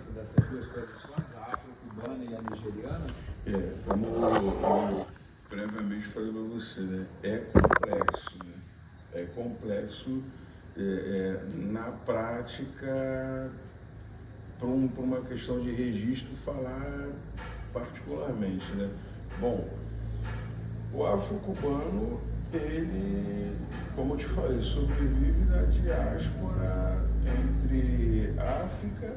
diferença dessas duas tradições, a afro-cubana e a nigeriana? Como eu previamente falei para você, né? É complexo, né? É complexo na prática, para uma questão de registro, falar particularmente, né? Bom, o afro-cubano, ele, como eu te falei, sobrevive na diáspora entre África,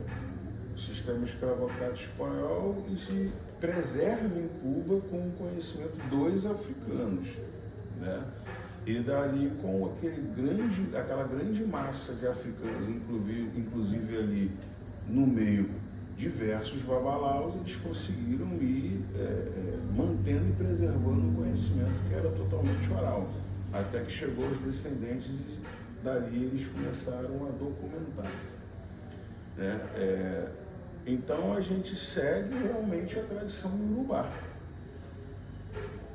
o sistema escravocrata espanhol, e se preserva em Cuba com o conhecimento dos africanos, né? E dali, com aquela grande massa de africanos, inclusive ali no meio diversos babalaus, eles conseguiram ir mantendo e preservando o conhecimento que era totalmente oral, até que chegou os descendentes e dali eles começaram a documentar, né? Então a gente segue realmente a tradição do Urubá.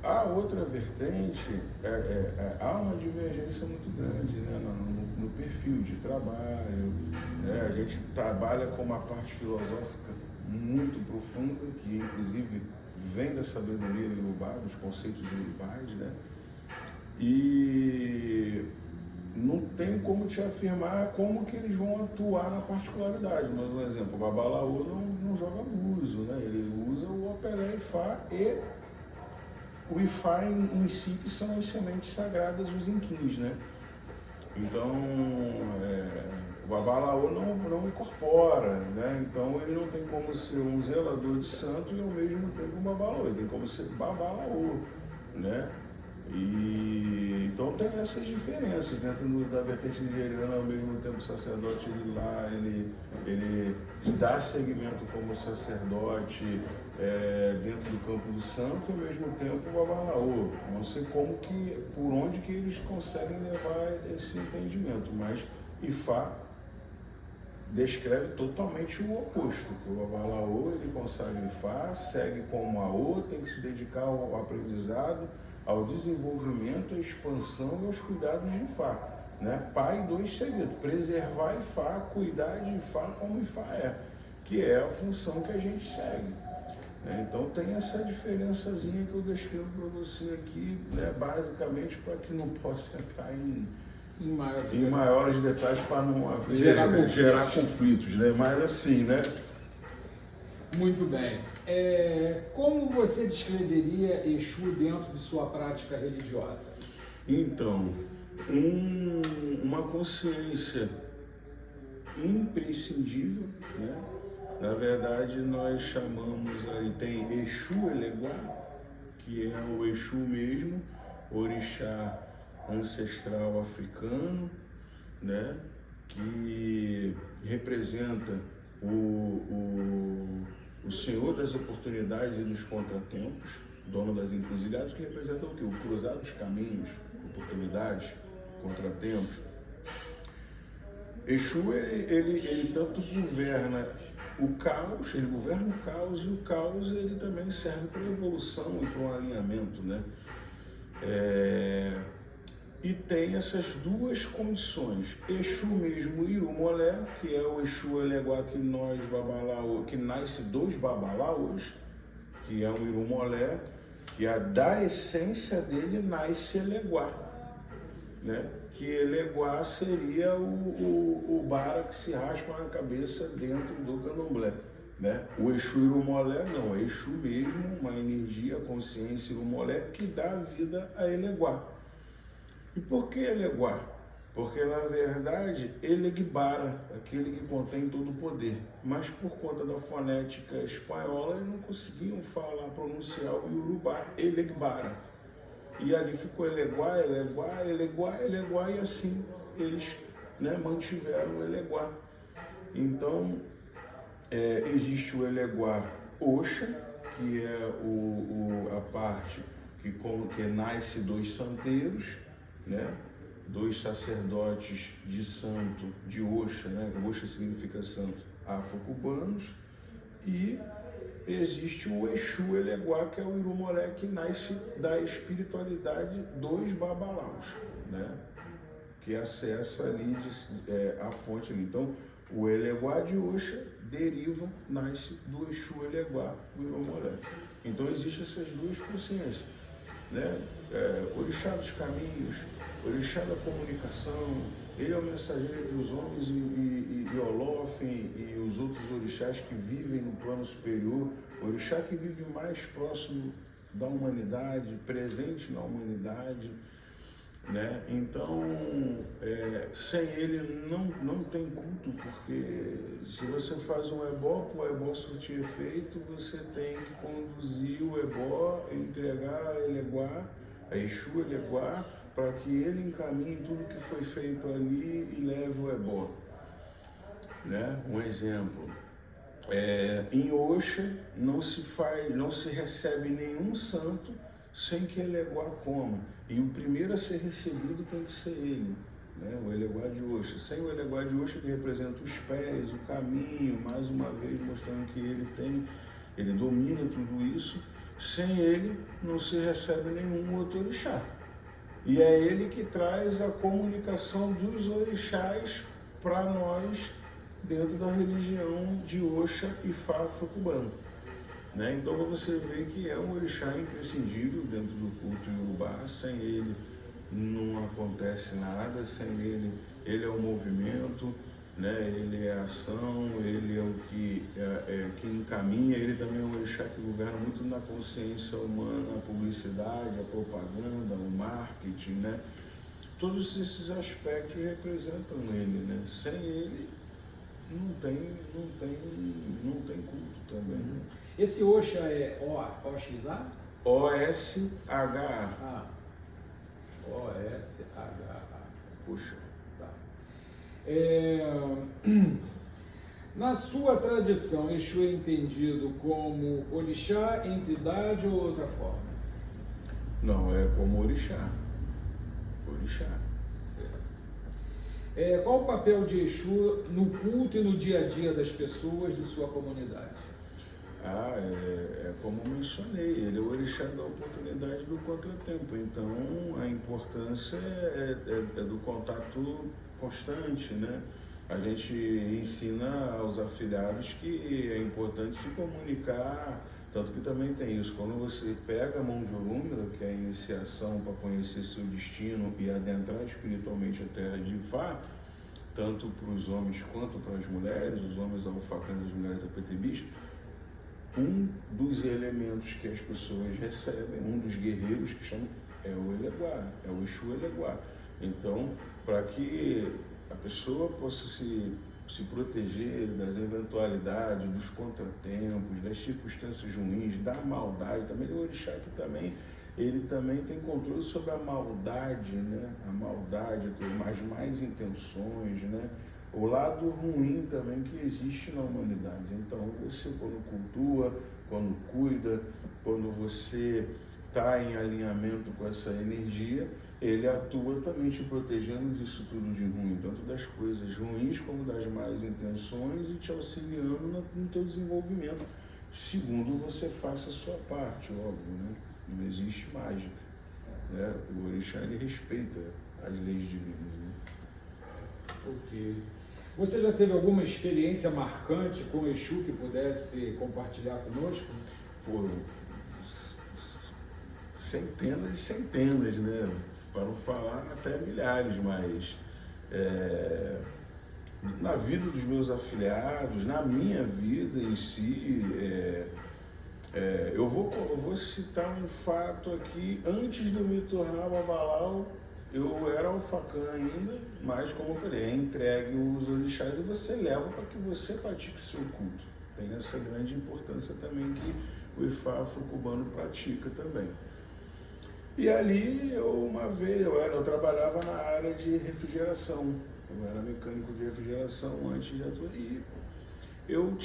A outra vertente, há uma divergência muito grande, né, no perfil de trabalho, né? A gente trabalha com uma parte filosófica muito profunda, que inclusive vem da sabedoria iorubá, dos conceitos iorubás, né? E não tem como te afirmar como que eles vão atuar na particularidade. Mas, por exemplo, o Babalaô não joga buzo, né? Ele usa o Opelé Ifá e o Ifá em si, que são as sementes sagradas, os inquins, né? Então, o Babalaô não incorpora, né? Então ele não tem como ser um zelador de santo e ao mesmo tempo um Babalaô, ele tem como ser Babalaô, né? E então tem essas diferenças dentro da vertente nigeriana. Ao mesmo tempo o sacerdote ele dá seguimento como sacerdote dentro do campo do santo, e ao mesmo tempo o babalaô. Não sei por onde que eles conseguem levar esse entendimento, mas Ifá descreve totalmente o oposto, que o babalaô ele consagra Ifá, segue como Aô, tem que se dedicar ao aprendizado, ao desenvolvimento, à expansão e aos cuidados de Ifá, né? Pai dos segredos, preservar Ifá, cuidar de Ifá como Ifá que é a função que a gente segue, né? Então tem essa diferençazinha que eu descrevo para você aqui, né? Basicamente, para que não possa entrar em maiores detalhes, para não haver, gerar conflitos, né? Mas assim, né? Muito bem. Como você descreveria Exu dentro de sua prática religiosa? Então, uma consciência imprescindível, né? Na verdade, nós chamamos aí, tem Exu Eleguá, que é o Exu mesmo, orixá ancestral africano, né? Que representa o Senhor das oportunidades e dos contratempos, dono das encruzilhadas, que representa o quê? O cruzar dos caminhos, oportunidades, contratempos. Exu, ele tanto governa o caos, ele governa o caos, e o caos ele também serve para evolução e para um alinhamento, né? E tem essas duas condições. Exu mesmo, Irumolé, que é o Exu Eleguá que nós babalaô, que nasce dos babalaôs, que é um Irumolé, que da essência dele nasce Eleguá, né? Que Eleguá seria o bara que se raspa na cabeça dentro do candomblé, né? O Exu Irumolé não, é Exu mesmo, uma energia, consciência Irumolé que dá vida a Eleguá. E por que Eleguá? Porque, na verdade, Elegbara, aquele que contém todo o poder. Mas por conta da fonética espanhola, eles não conseguiam pronunciar o Iorubá, Elegbara. E ali ficou Eleguá, Eleguá, Eleguá, Eleguá, e assim eles, né, mantiveram o Eleguá. Então, existe o Eleguá Oxa, que é a parte que nasce dos santeiros, né? Dois sacerdotes de santo, de Oxa, né? Oxa significa santo, afro-cubanos, e existe o Exu Eleguá, que é o Irumolé, que nasce da espiritualidade dos babalaus, né? Que acessa ali a fonte ali. Então, O Eleguá de Oxa deriva, nasce do Exu Eleguá, o Iromolé. Então existem essas duas consciências, né? Orixá dos caminhos, orixá da comunicação, ele é o mensageiro entre os homens e Olófen e os outros orixás que vivem no plano superior, orixá que vive mais próximo da humanidade, presente na humanidade, né? Então, sem ele não tem culto, porque se você faz um ebó, para o ebó surtir efeito, você tem que conduzir o ebó, entregar a Eleguá, a Exu Eleguá, para que ele encaminhe tudo que foi feito ali e leve o ebó. Né? Um exemplo, em Oxa não se recebe nenhum santo sem que Eleguá coma. E o primeiro a ser recebido tem que ser ele, né? O Eleguá de Oxa. Sem o Eleguá de Oxa, que representa os pés, o caminho, mais uma vez mostrando que ele domina tudo isso, sem ele não se recebe nenhum outro orixá. E é ele que traz a comunicação dos orixás para nós dentro da religião de Oxa e Fá Afro-Cubano. Né? Então você vê que é um orixá imprescindível dentro do culto iorubá. Sem ele não acontece nada, sem ele é o movimento, né? Ele é a ação, ele é o que encaminha, ele também é um orixá que governa muito na consciência humana, a publicidade, a propaganda, o marketing, né? Todos esses aspectos representam ele, né? Sem ele não tem culto também. Né? Esse Oxa é O-X-A? O-S-H-A. O-S-H-A. Puxa. Tá. Na sua tradição, Exu é entendido como orixá, entidade ou outra forma? Não, é como orixá. Orixá. Certo. Qual o papel de Exu no culto e no dia a dia das pessoas de sua comunidade? Como mencionei, ele é o orixá da oportunidade do contratempo. Então, a importância é do contato constante, né? A gente ensina aos afiliados que é importante se comunicar, tanto que também tem isso. Quando você pega a mão de Orúmila, que é a iniciação para conhecer seu destino e adentrar espiritualmente a terra de Ifá, tanto para os homens quanto para as mulheres, os homens alfacãs, as mulheres apetebis, um dos elementos que as pessoas recebem, um dos guerreiros que chamam, é o Eleguá, é o Exu Eleguá. Então, para que a pessoa possa se proteger das eventualidades, dos contratempos, das circunstâncias ruins, da maldade, também o orixá que ele também tem controle sobre a maldade, né? A maldade, as más intenções, né? O lado ruim também que existe na humanidade. Então, você quando cultua, quando cuida, quando você está em alinhamento com essa energia, ele atua também te protegendo disso tudo de ruim, tanto das coisas ruins como das más intenções, e te auxiliando no teu desenvolvimento, segundo você faça a sua parte, óbvio, né? Não existe mágica, né? O orixá, ele respeita as leis divinas, né? Ok. Você já teve alguma experiência marcante com o Exu que pudesse compartilhar conosco? Por centenas e centenas, né? Para não falar até milhares, mas na vida dos meus afiliados, na minha vida em si, eu vou citar um fato aqui. Antes de eu me tornar babalau, eu era alfacã ainda, mas como eu falei, é entregue os orixás e você leva para que você pratique seu culto. Tem essa grande importância também que o Ifá Afro-Cubano pratica também. E ali, eu trabalhava na área de refrigeração, eu era mecânico de refrigeração antes de atuar. E eu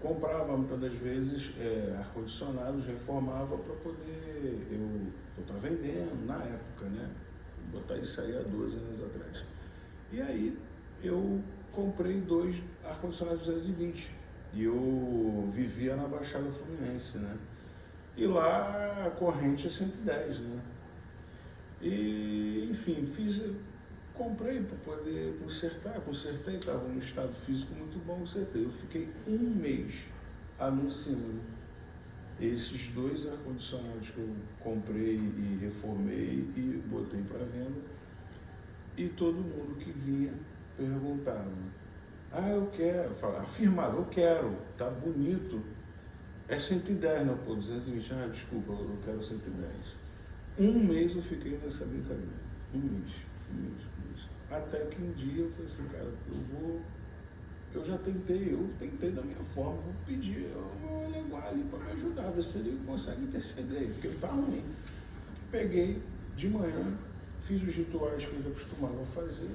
comprava muitas das vezes ar-condicionados, reformava para poder, eu estava vendendo na época, né? Vou botar isso aí há 12 anos atrás. E aí eu comprei 2 ar-condicionados 220 e eu vivia na Baixada Fluminense, né? E lá a corrente é 110, né? E, enfim, comprei para poder consertar, consertei, estava num estado físico muito bom, consertei. Eu fiquei um mês anunciando esses 2 ar-condicionados que eu comprei e reformei e botei para venda, e todo mundo que vinha perguntava, eu quero, afirmava, eu quero, tá bonito, é 110, não, pô, 220, desculpa, eu quero 110. Um mês eu fiquei nessa brincadeira, um mês. Até que um dia eu falei assim, cara, eu já tentei, da minha forma, vou pedir ao Eleguá ali para me ajudar, ver se ele consegue interceder, porque ele tá ruim. Peguei de manhã, fiz os rituais que eu costumava fazer,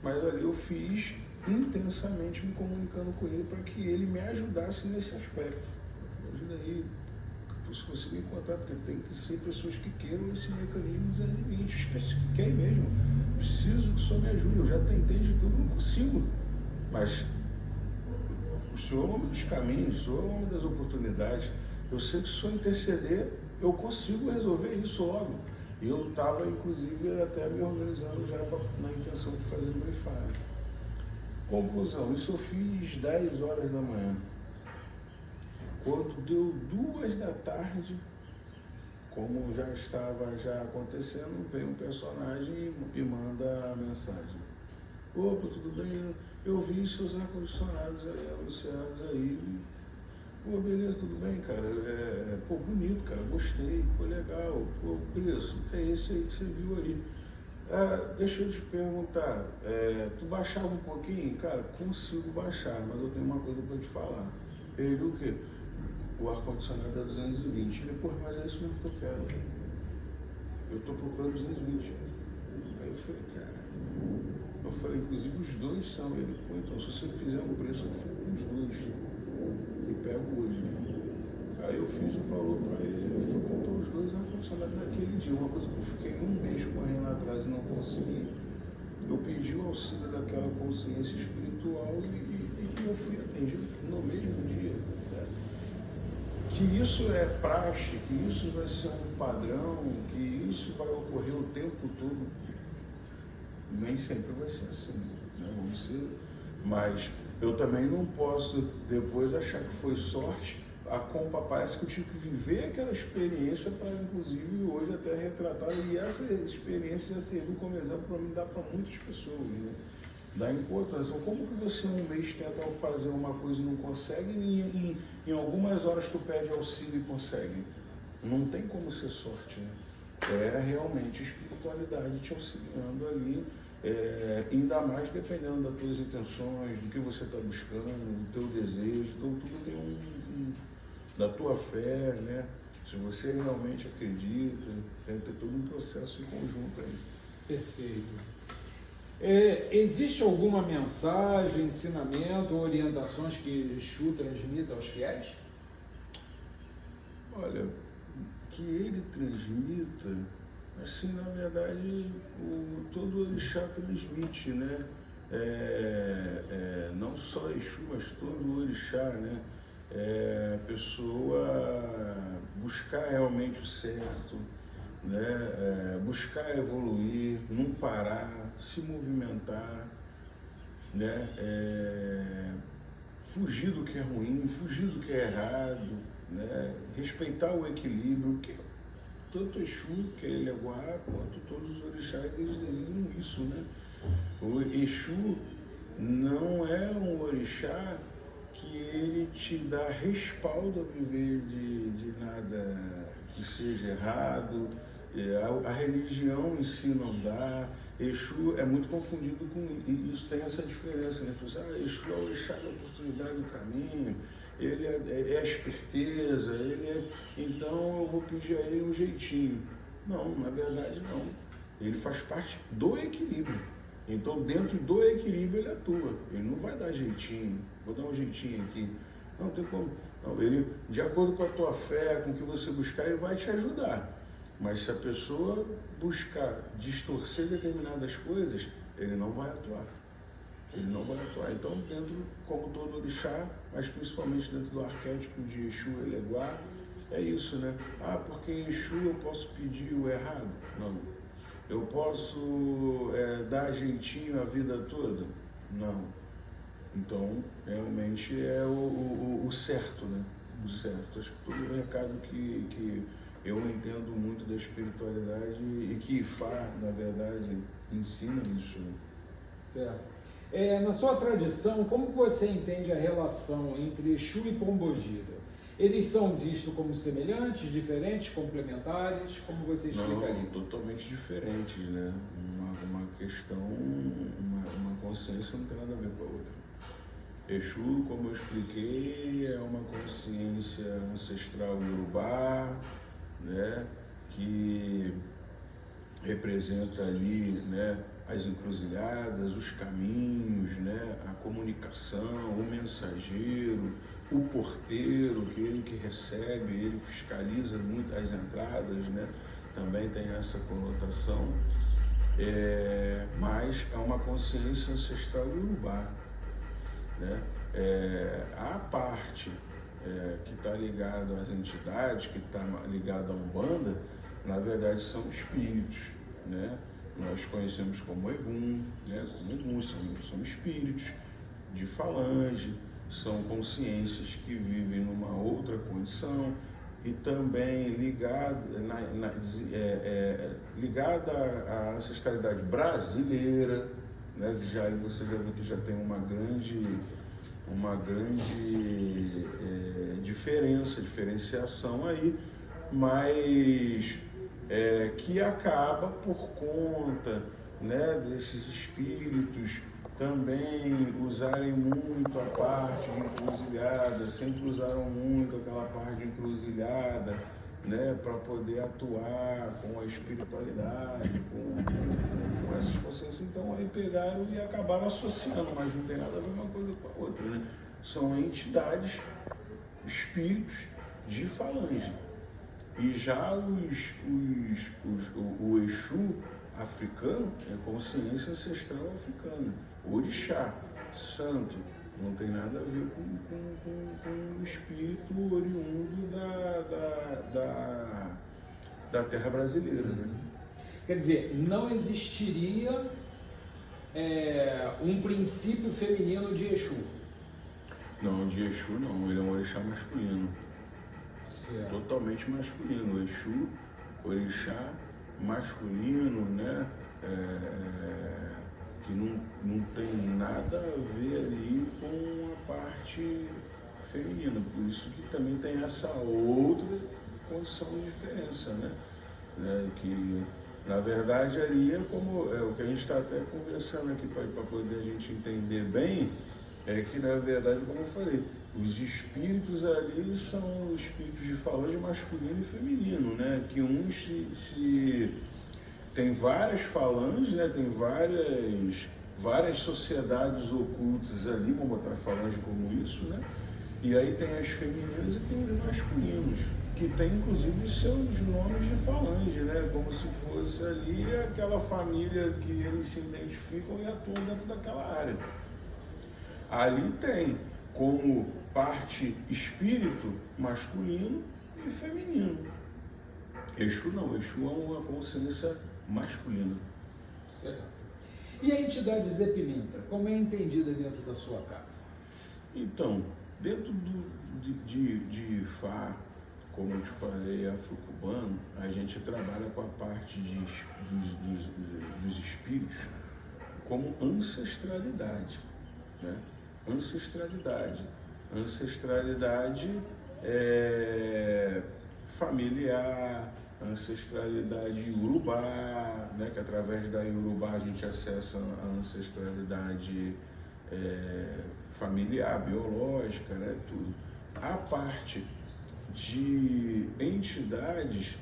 mas ali eu fiz intensamente me comunicando com ele para que ele me ajudasse nesse aspecto. Me ajuda aí, se você me encontrar, porque tem que ser pessoas que queiram esse mecanismo 220. Especifiquei mesmo, preciso que o senhor me ajude, eu já tentei de tudo, não consigo, mas o senhor é o homem dos caminhos, o senhor é o homem das oportunidades, eu sei que se o senhor interceder, eu consigo resolver isso logo. E eu estava, inclusive, até me organizando já na intenção de fazer o Wi-Fi. Conclusão, isso eu fiz 10 horas da manhã. Quando deu 2 da tarde, como já estava acontecendo, veio um personagem e manda a mensagem. Opa, tudo bem? Eu vi seus ar-condicionados aí, anunciados aí. Pô, beleza, tudo bem, cara? Pô, bonito, cara, gostei, pô, legal. Pô, preço, é esse aí que você viu aí. Deixa eu te perguntar, tu baixava um pouquinho? Cara, consigo baixar, mas eu tenho uma coisa para te falar. Ele o quê? O ar-condicionado é 220. Ele, pô, mas é isso mesmo que eu quero. Eu tô procurando 220. Aí eu falei, cara, inclusive os 2 são. Ele, pô, então se você fizer um preço, eu fico com os 2 e pego hoje. Aí eu fiz o valor para ele, eu fui comprar os 2 ar-condicionados naquele dia. Uma coisa que eu fiquei um mês correndo atrás e não consegui. Eu pedi o auxílio daquela consciência espiritual e eu fui atendido no mesmo dia. Que isso é praxe, que isso vai ser um padrão, que isso vai ocorrer o tempo todo, nem sempre vai ser assim, né? Vamos ser, mas eu também não posso depois achar que foi sorte. Parece que eu tive que viver aquela experiência para, inclusive, hoje até retratar, e essa experiência já serviu como exemplo para me dar para muitas pessoas, né? Da importância. Como que você um mês tenta fazer uma coisa e não consegue, e em algumas horas tu pede auxílio e consegue? Não tem como ser sorte, né? É realmente espiritualidade te auxiliando ali, ainda mais dependendo das tuas intenções, do que você está buscando, do teu desejo, então tudo tem da tua fé, né? Se você realmente acredita, tem que ter todo um processo em conjunto aí. Perfeito. Existe alguma mensagem, ensinamento ou orientações que Exu transmite aos fiéis? Olha, que ele transmita, assim, na verdade, todo orixá transmite, né? Não só Exu, mas todo orixá, né? A pessoa buscar realmente o certo, né? Buscar evoluir, não parar, se movimentar, né? Fugir do que é ruim, fugir do que é errado, né? Respeitar o equilíbrio, que tanto Exu, que é Eleguá, quanto todos os orixás, eles designam isso, né? O Exu não é um orixá que ele te dá respaldo a viver de nada que seja errado. A religião em si não dá. Exu é muito confundido com isso, tem essa diferença, né? Exu é o orixá da oportunidade do caminho, ele é a esperteza, então eu vou pedir a ele um jeitinho. Não, na verdade não. Ele faz parte do equilíbrio. Então, dentro do equilíbrio, ele atua. Ele não vai dar jeitinho, vou dar um jeitinho aqui. Não tem como. Não, ele, de acordo com a tua fé, com o que você buscar, ele vai te ajudar. Mas se a pessoa buscar distorcer determinadas coisas, ele não vai atuar. Ele não vai atuar. Então, dentro, como todo orixá, mas principalmente dentro do arquétipo de Exu Eleguá, é isso, né? Porque em Exu eu posso pedir o errado? Não. Eu posso dar jeitinho a vida toda? Não. Então, realmente é o certo, né? O certo. Acho que todo o recado que eu entendo muito da espiritualidade e que Ifá, na verdade, ensina isso. Certo. Na sua tradição, como você entende a relação entre Exu e Pombogira? Eles são vistos como semelhantes, diferentes, complementares? Como você explicaria? Não, totalmente diferentes, né? Uma questão, uma consciência não tem nada a ver com a outra. Exu, como eu expliquei, é uma consciência ancestral iorubá, né? Que representa ali, né, as encruzilhadas, os caminhos, né, a comunicação, o mensageiro, o porteiro, ele que recebe, ele fiscaliza muito as entradas, né, também tem essa conotação, mas é uma consciência ancestral iorubá, né? A parte que está ligada às entidades, que está ligada à Umbanda, na verdade são espíritos, né? Nós conhecemos como Egum, né? Como Egum, são espíritos de falange, são consciências que vivem numa outra condição e também ligada à ancestralidade brasileira, né? Já você já viu que já tem uma grande diferenciação aí, mas que acaba por conta, né, desses espíritos também usarem muito a parte de encruzilhada, sempre usaram muito aquela parte de encruzilhada, né, para poder atuar com a espiritualidade, com essas consciências. Então aí pegaram e acabaram associando, mas não tem nada a ver uma coisa com a outra, né? São entidades, espíritos de falange. E já o Exu africano é consciência ancestral africana. Orixá, santo, não tem nada a ver com o espírito oriundo da terra brasileira. Né? Quer dizer, não existiria um princípio feminino de Exu? Não, de Exu não, ele é um orixá masculino. Certo. Totalmente masculino. Exu, orixá masculino, né? Que não tem nada a ver ali com a parte feminina. Por isso que também tem essa outra condição de diferença, né? Que na verdade ali é como o que a gente está até conversando aqui para poder a gente entender bem, é que na verdade, como eu falei, os espíritos ali são espíritos de falange masculino e feminino, né? Que uns tem várias falanges, né? Tem várias sociedades ocultas ali, vamos botar falange como isso, né? E aí tem as femininas e tem os masculinos, que tem inclusive seus nomes de falange, né? Como se fosse ali aquela família que eles se identificam e atuam dentro daquela área. Ali tem como parte espírito masculino e feminino. Exu não, Exu é uma consciência masculina. Certo. E a entidade Zepilintra, como é entendida dentro da sua casa? Então, dentro de Ifá, como eu te falei, afro-cubano, a gente trabalha com a parte dos espíritos como ancestralidade, né? Ancestralidade familiar, ancestralidade iorubá, né? Que através da iorubá a gente acessa a ancestralidade familiar, biológica, né? Tudo. A parte de entidades,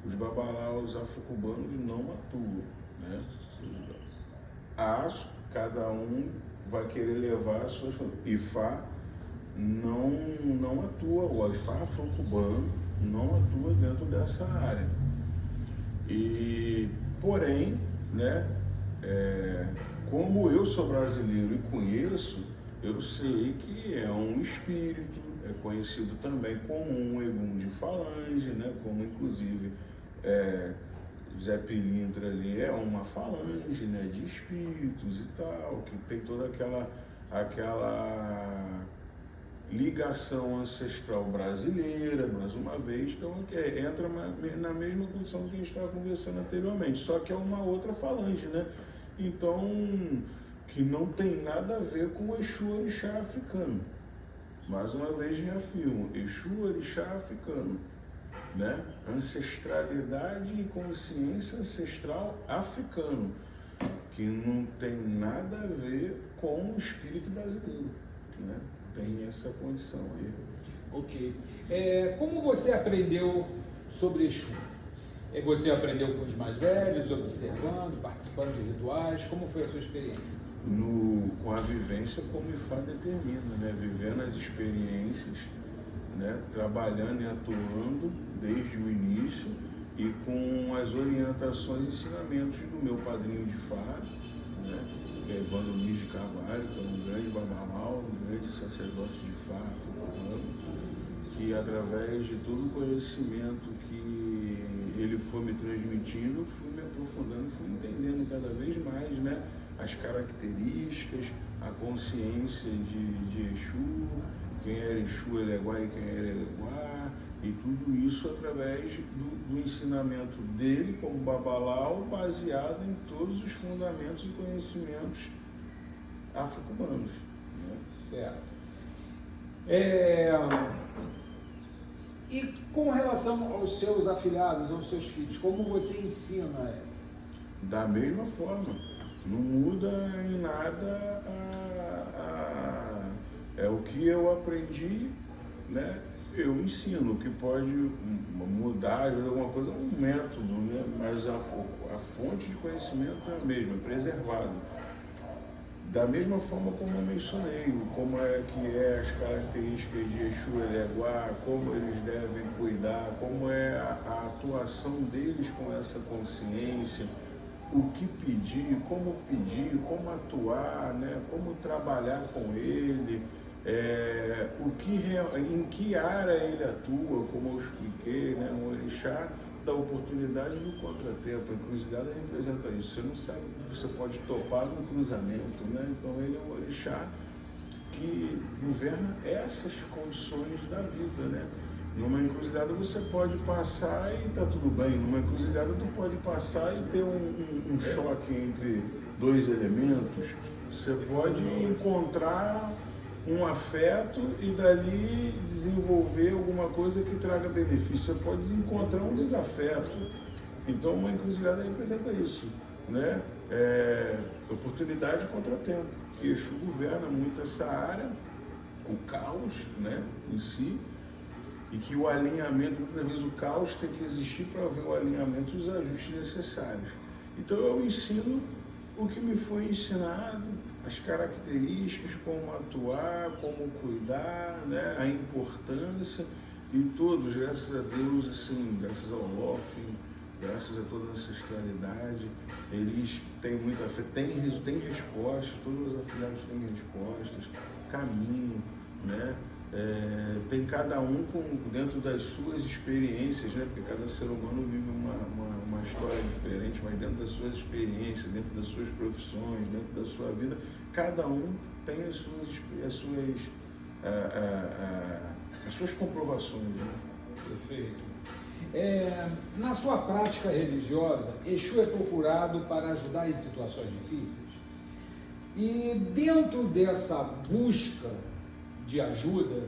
os babalaos afro-cubanos não atuam, né? Cada um vai querer levar as suas... Ifá não atua, o Ifá afro-cubano não atua dentro dessa área. Porém, né, como eu sou brasileiro e conheço, eu sei que é um espírito, é conhecido também como um Egum de falange, né, como inclusive Zé Pilintra ali é uma falange, né, de espíritos e tal, que tem toda aquela ligação ancestral brasileira, mais uma vez, então entra na mesma condição que a gente estava conversando anteriormente, só que é uma outra falange, né? Então, que não tem nada a ver com o Exu Orixá africano. Mais uma vez reafirmo, Exu Orixá africano, né? Ancestralidade e consciência ancestral africano, que não tem nada a ver com o espírito brasileiro, né? Tem essa condição aí. Ok. Como você aprendeu sobre Exu? Você aprendeu com os mais velhos, observando, participando de rituais? Como foi a sua experiência? Com a vivência, como Ifá determina, né? Vivendo as experiências, né? Trabalhando e atuando desde o início e com as orientações e ensinamentos do meu padrinho de Ifá, né? Que é Evandro Luiz de Carvalho, que é um grande babalau, um grande sacerdote de Ifá, que através de todo o conhecimento que ele foi me transmitindo, fui me aprofundando, fui entendendo cada vez mais, né, as características, a consciência de Exu, quem era Exu Eleguá e quem era Eleguá, e tudo isso através do ensinamento dele como babalau, baseado em todos os fundamentos e conhecimentos afro-cubanos, né? Certo. E com relação aos seus afilhados, aos seus filhos, como você ensina? Da mesma forma, não muda em nada é o que eu aprendi, né? Eu ensino. O que pode mudar alguma coisa é um método, né? Mas a fonte de conhecimento é a mesma, é preservado. Da mesma forma como eu mencionei, como é que as características de Exu Eleguá, como eles devem cuidar, como é a atuação deles com essa consciência, o que pedir, como atuar, né? Como trabalhar com ele, em que área ele atua, como eu expliquei, né? O orixá da oportunidade do contratempo. A encruzilhada representa isso. Você não sabe que você pode topar no cruzamento, né? Então ele é um orixá que governa essas condições da vida, né? Numa encruzilhada você pode passar e tá tudo bem. Numa encruzilhada tu pode passar e ter um choque entre dois elementos. Você pode encontrar um afeto e dali desenvolver alguma coisa que traga benefício. Você pode encontrar um desafeto. Então uma encruzilhada representa isso, né? Oportunidade e contratempo. Que Exu governa muito essa área, o caos, né, em si, e que o alinhamento, muitas vezes o caos tem que existir para haver o alinhamento e os ajustes necessários. Então eu ensino o que me foi ensinado, as características, como atuar, como cuidar, né, a importância, e todos, graças a Deus, assim, graças ao Lofin, graças a toda a ancestralidade, eles têm muita fé, têm respostas, todos os afiliados têm respostas, caminho, né? Tem cada um dentro das suas experiências, né? Porque cada ser humano vive uma história diferente, mas dentro das suas experiências, dentro das suas profissões, dentro da sua vida, cada um tem as suas comprovações, né? Perfeito. Na sua prática religiosa, Exu é procurado para ajudar em situações difíceis? E dentro dessa busca de ajuda,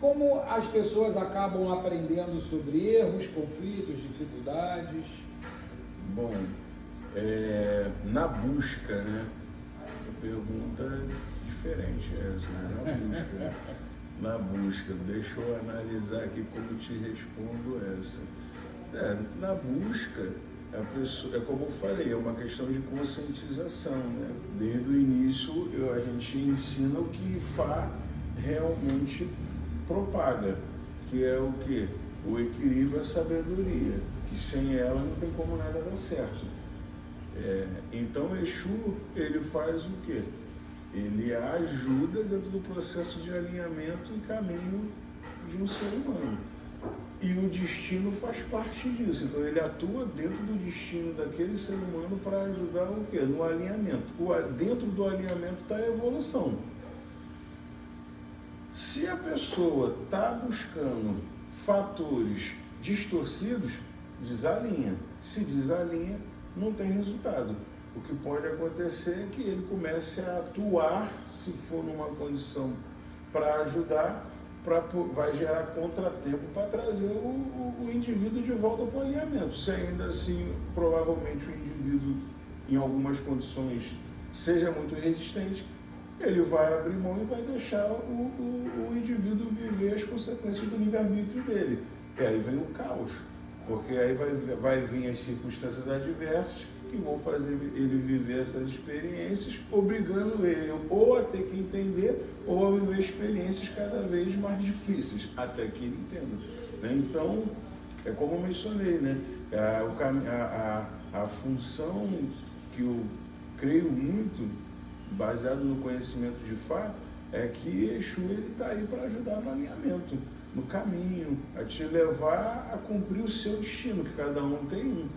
como as pessoas acabam aprendendo sobre erros, conflitos, dificuldades? Bom, na busca, né? A pergunta é diferente essa, né? Na busca, deixa eu analisar aqui como te respondo essa. Na busca, a pessoa, como eu falei, é uma questão de conscientização, né? Desde o início a gente ensina o que Ifá realmente propaga, que é o quê? O equilíbrio e a sabedoria, que sem ela não tem como nada dar certo. Então Exu, ele faz o quê? Ele ajuda dentro do processo de alinhamento e caminho de um ser humano. e o destino faz parte disso. Então ele atua dentro do destino daquele ser humano para ajudar o quê? No alinhamento. Dentro do alinhamento está a evolução. Se a pessoa está buscando fatores distorcidos, desalinha. Se desalinha, não tem resultado. O que pode acontecer é que ele comece a atuar, se for numa condição para ajudar, vai gerar contratempo para trazer o indivíduo de volta para o alinhamento. Se ainda assim, provavelmente o indivíduo, em algumas condições, seja muito resistente, ele vai abrir mão e vai deixar o indivíduo viver as consequências do livre-arbítrio dele. E aí vem o caos, porque aí vai vir as circunstâncias adversas que vão fazer ele viver essas experiências, obrigando ele ou a ter que entender ou a viver experiências cada vez mais difíceis, até que ele entenda. Né? Então, é como eu mencionei, né? A função que eu creio muito, baseado no conhecimento de fato, é que Exu está aí para ajudar no alinhamento, no caminho, a te levar a cumprir o seu destino, que cada um tem um.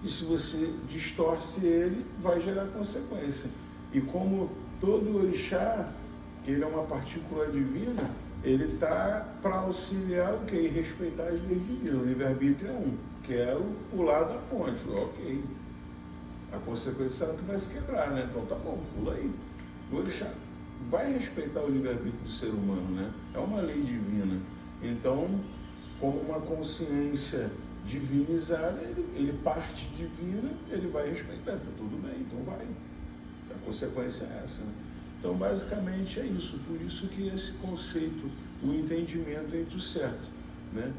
E se você distorce ele, vai gerar consequência. E como todo orixá, que ele é uma partícula divina, ele está para auxiliar o quê? E respeitar as leis divinas. O livre-arbítrio é um, que é o lado da ponte. Ok. A consequência é que vai se quebrar, né? Então tá bom, pula aí. O orixá vai respeitar o livre-arbítrio do ser humano, né? É uma lei divina. Então, como uma consciência divinizada, ele parte divina, ele vai respeitar. Tudo bem, então vai. A consequência é essa, né? Então, basicamente é isso. Por isso que esse conceito, o entendimento entre o certo, né?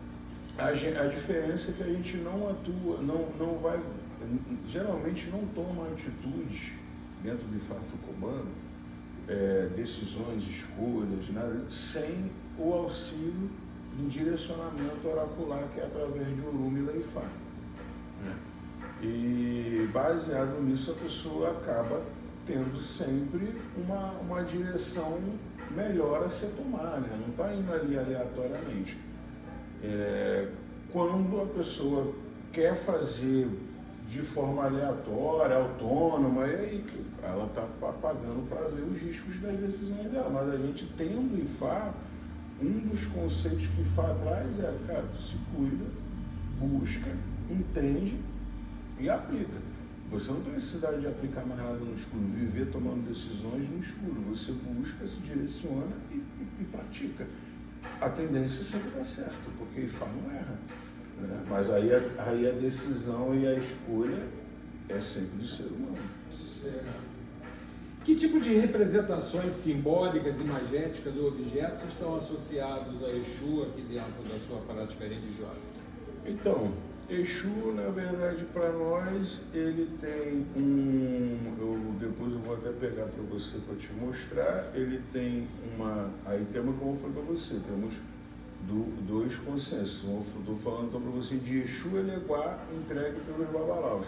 A diferença é que a gente não atua, não vai, geralmente não toma atitudes dentro de Fato Cubano, decisões, escolhas, nada, sem o auxílio do direcionamento oracular, que é através de Oruma e Leifá. Né? E baseado nisso, a pessoa acaba tendo sempre uma direção melhor a se tomar, né? Não está indo ali aleatoriamente. Quando a pessoa quer fazer de forma aleatória, autônoma, e aí ela está pagando para ver os riscos das decisões dela. Mas a gente tendo Ifá, um dos conceitos que Ifá traz é, cara, tu se cuida, busca, entende e aplica. Você não tem necessidade de aplicar mais nada no escuro, viver tomando decisões no escuro. Você busca, se direciona e pratica. A tendência sempre dá certo, porque Ifá não erra. Né? Mas aí a decisão e a escolha é sempre do ser humano. Certo. Que tipo de representações simbólicas, imagéticas ou objetos estão associados a Exu aqui dentro da sua prática religiosa? Então, Exu, na verdade, para nós, ele tem depois eu vou até pegar para você para te mostrar, ele tem aí temos, como eu falei para você, temos dois consensos. Estou falando então para você de Exu Eleguá entregue pelos babalaus.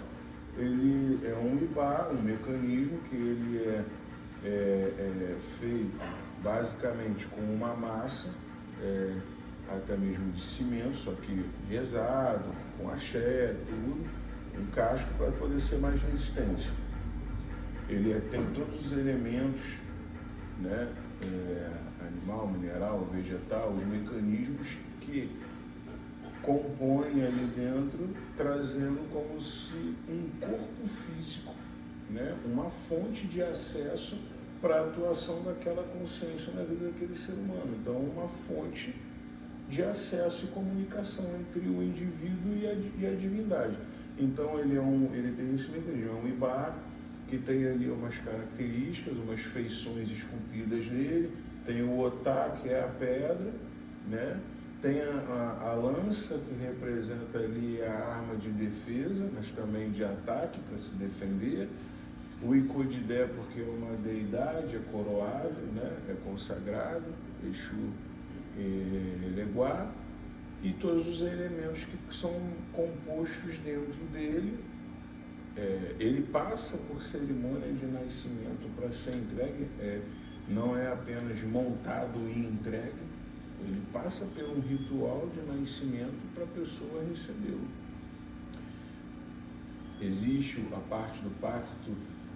Ele é um ibá, um mecanismo que ele é feito basicamente com uma massa, até mesmo de cimento, só que pesado, com axé, tudo, um casco para poder ser mais resistente. Ele tem todos os elementos, né, animal, mineral, vegetal, os mecanismos que compõem ali dentro, trazendo como se um corpo físico, né, uma fonte de acesso para a atuação daquela consciência na vida daquele ser humano. Então, uma fonte de acesso e comunicação entre o indivíduo e a divindade. Então, ele tem esse mecanismo, é um ibá que tem ali umas características, umas feições esculpidas nele, tem o otá, que é a pedra, né? Tem a lança, que representa ali a arma de defesa, mas também de ataque para se defender. O Icodidé, porque é uma deidade, é coroado, né? É consagrado, Exu Eleguá, e todos os elementos que são compostos dentro dele. Ele passa por cerimônia de nascimento para ser entregue, não é apenas montado e entregue. ele passa por um ritual de nascimento para a pessoa recebê-lo. Existe a parte do pacto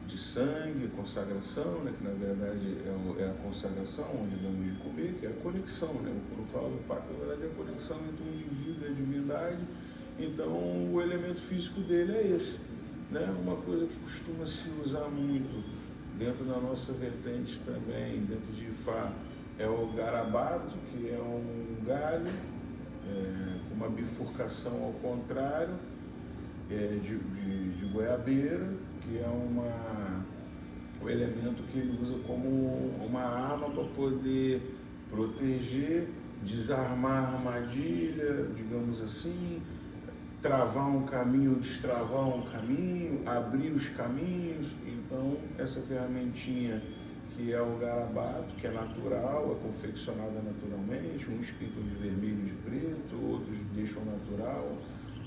de sangue, consagração, né, que na verdade é a consagração, onde damos de comer, que é a conexão, né? Quando fala do pacto, na verdade é a conexão entre o indivíduo e a divindade. Então o elemento físico dele é esse, né? Uma coisa que costuma se usar muito dentro da nossa vertente também, dentro de Ifá, é o garabato, que é um galho com uma bifurcação ao contrário, de goiabeira, que é o elemento que ele usa como uma arma para poder proteger, desarmar a armadilha, digamos assim, travar um caminho, destravar um caminho, abrir os caminhos. Então, essa ferramentinha que é o garabato, que é natural, é confeccionada naturalmente, uns pintam de vermelho e de preto, outros deixam natural,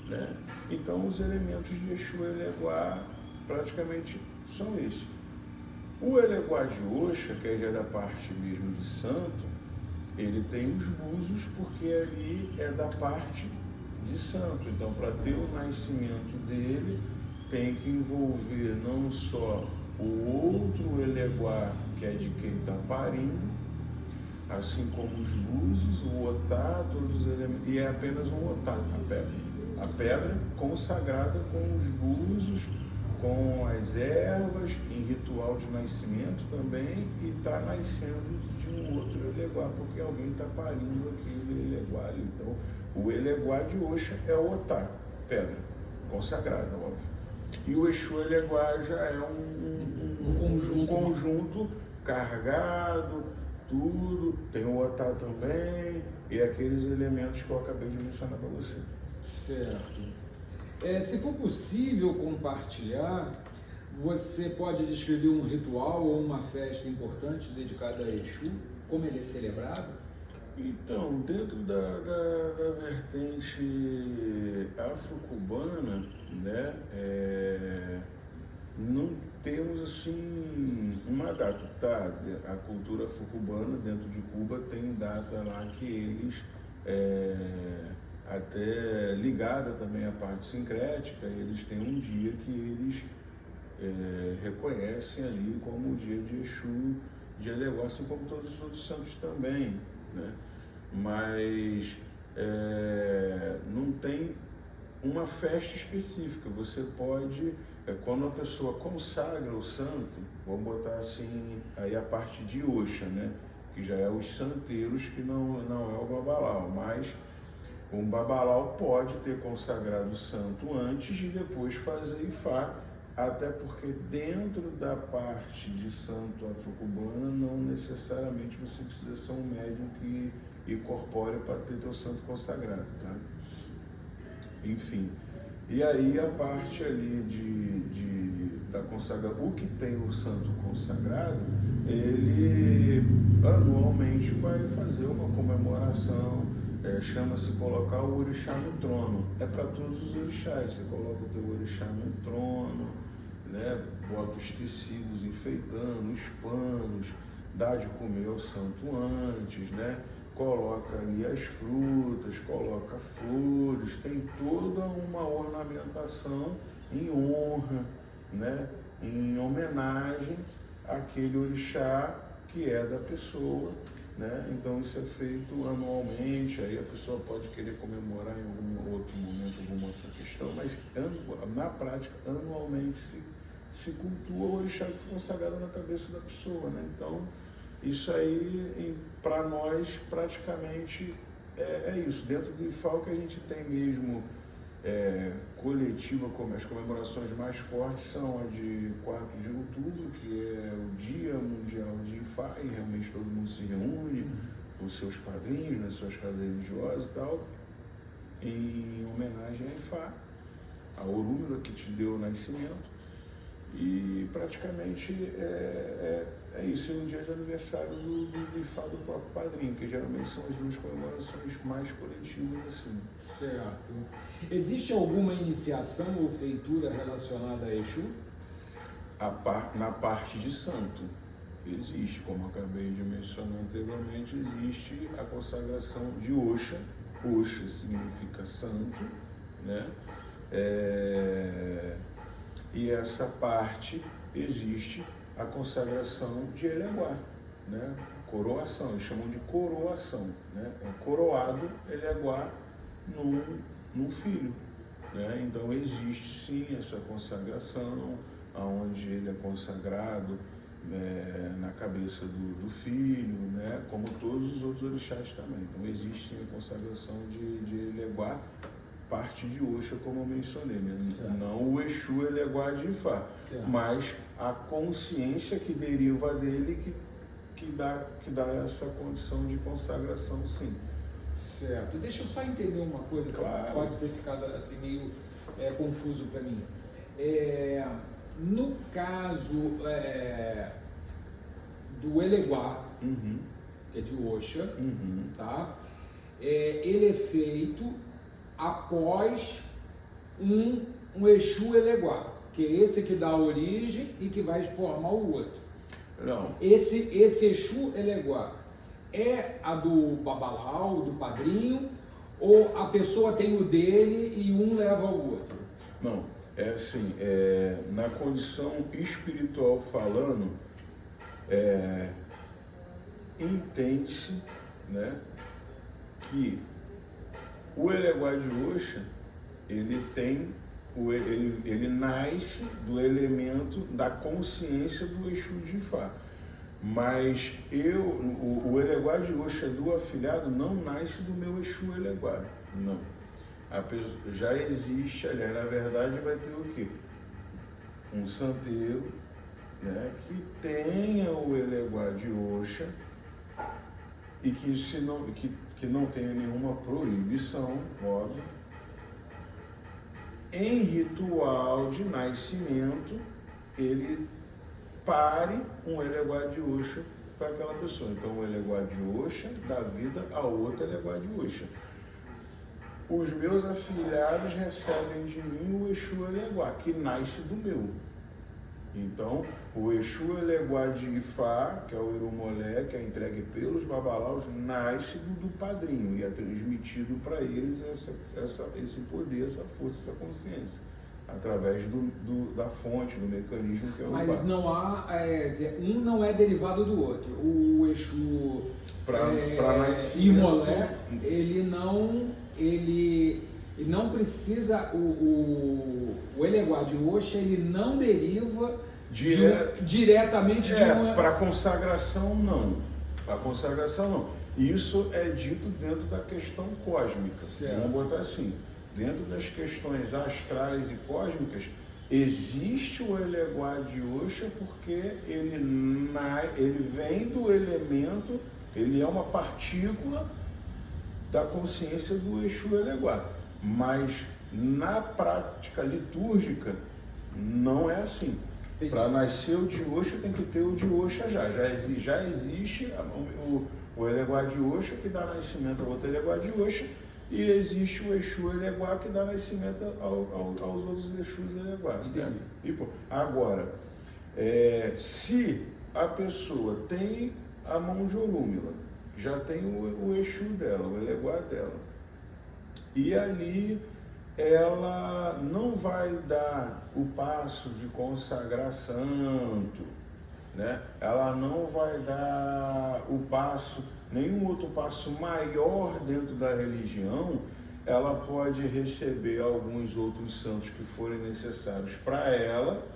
né? Então, os elementos de Exu e Eleguá praticamente são esses. O Eleguá de Oxa, que é já da parte mesmo de santo, ele tem os búzios, porque ali é da parte de santo. Então, para ter o nascimento dele, tem que envolver não só o outro Eleguá, que é de quem está parindo, assim como os búzios, o otá, todos os elementos, e é apenas um otá, a pedra. A pedra consagrada com os búzios, com as ervas, em ritual de nascimento também, e está nascendo de um outro Eleguá, porque alguém está parindo aquele Eleguá ali. Então, o Eleguá de Oxa é o otá, pedra, consagrada, óbvio. E o Exu Eleguá já é um conjunto carregado, tudo, tem o otá também, e aqueles elementos que eu acabei de mencionar para você. Certo. Se for possível compartilhar, você pode descrever um ritual ou uma festa importante dedicada a Exu, como ele é celebrado? Então, dentro da vertente afro-cubana, né, não temos assim uma data, tá? A cultura afro-cubana dentro de Cuba tem data lá que eles até ligada também à parte sincrética, eles têm um dia que eles reconhecem ali como o dia de Exu, de Eleguá, assim como todos os outros santos também, né? Mas não tem uma festa específica. Você pode, quando a pessoa consagra o santo, vamos botar assim, aí a parte de Oxa, né? Que já é os santeiros, que não é o babalau, mas um babalau pode ter consagrado o santo antes e depois fazer Ifá, até porque dentro da parte de santo afro-cubana não necessariamente você precisa ser um médium que incorpore para ter teu santo consagrado, tá? Enfim, e aí a parte ali da consagração, o que tem o santo consagrado, ele anualmente vai fazer uma comemoração, chama-se colocar o orixá no trono. É para todos os orixás, você coloca o teu orixá no trono, né? Bota os tecidos enfeitando, os panos, dá de comer ao santo antes, né? Coloca ali as frutas, coloca flores, tem toda uma ornamentação em honra, né? Em homenagem àquele orixá que é da pessoa, né? Então isso é feito anualmente, aí a pessoa pode querer comemorar em algum outro momento, alguma outra questão, mas na prática, anualmente se cultua o orixá que foi consagrado na cabeça da pessoa, né? Então, isso aí, para nós, praticamente é isso. Dentro do Ifá, o que a gente tem mesmo coletiva, como as comemorações mais fortes são a de 4 de outubro, que é o Dia Mundial de Ifá, e realmente todo mundo se reúne com seus padrinhos, nas suas casas religiosas e tal, em homenagem a Ifá, a Orúmila que te deu o nascimento. E praticamente é isso, é um dia de aniversário do Ifá do próprio padrinho, que geralmente são as duas comemorações mais coletivas assim. Certo. Existe alguma iniciação ou feitura relacionada a Exu? Na parte de santo. Existe, como eu acabei de mencionar anteriormente, existe a consagração de Oxa. Oxa significa santo, né? E essa parte existe a consagração de Eleguá, né? Coroação, eles chamam de coroação, né? É coroado Eleguá num filho, né? Então existe sim essa consagração, onde ele é consagrado na cabeça do filho, né? Como todos os outros orixás também. Então existe sim a consagração de Eleguá, parte de Oxa, como eu mencionei, né? Não o Exu Eleguá de Ifá, mas a consciência que deriva dele que dá essa condição de consagração, sim. Certo. Deixa eu só entender uma coisa, claro, que pode ter ficado assim meio confuso para mim. No caso do Eleguá, que é de Oxa, tá? Ele é feito após um Exu Eleguá, que é esse que dá a origem e que vai formar o outro. Não. Esse Exu Eleguá é a do Babalau, do padrinho, ou a pessoa tem o dele e um leva ao outro? Não, é assim, na condição espiritual falando, entende-se, né, que o Eleguá de Oxa, ele nasce do elemento da consciência do Exu de Ifá. Mas o Eleguá de Oxa do afilhado não nasce do meu Exu Eleguá, não. Já existe, aliás, na verdade vai ter o quê? Um santeiro, né, que tenha o Eleguá de Oxa e que não tenha nenhuma proibição, óbvio, em ritual de nascimento, ele pare um Eleguá de Oxa para aquela pessoa. Então, o Eleguá de Oxa dá vida a outro Eleguá de Oxa. Os meus afilhados recebem de mim o Exu Eleguá, que nasce do meu. Então, o Exu Eleguá de Ifá, que é o Irumolé, que é entregue pelos babalaus, nasce do padrinho e é transmitido para eles esse poder, essa força, essa consciência, através da fonte, do mecanismo que é o Mas não há, um não é derivado do outro. O Exu Irumolé, ele não precisa, o Eleguá de Oxa, ele não deriva diretamente de uma... Para consagração, não. Para consagração, não. Isso é dito dentro da questão cósmica. Certo. Vamos botar assim, dentro das questões astrais e cósmicas, existe o Eleguá de Oxa porque ele vem do elemento, ele é uma partícula da consciência do Exu Eleguá. Mas na prática litúrgica não é assim. Para nascer o de Oxa tem que ter o de Oxa já existe o Eleguá de Oxa que dá nascimento ao outro Eleguá de Oxa e existe o Exu Eleguá que dá nascimento aos outros Exus Eleguá. Entendi. Agora, se a pessoa tem a mão de Orúmila, já tem o Exu dela, o Eleguá dela, e ali ela não vai dar o passo de consagrar santo, né? Ela não vai dar o passo, nenhum outro passo maior dentro da religião. Ela pode receber alguns outros santos que forem necessários para ela,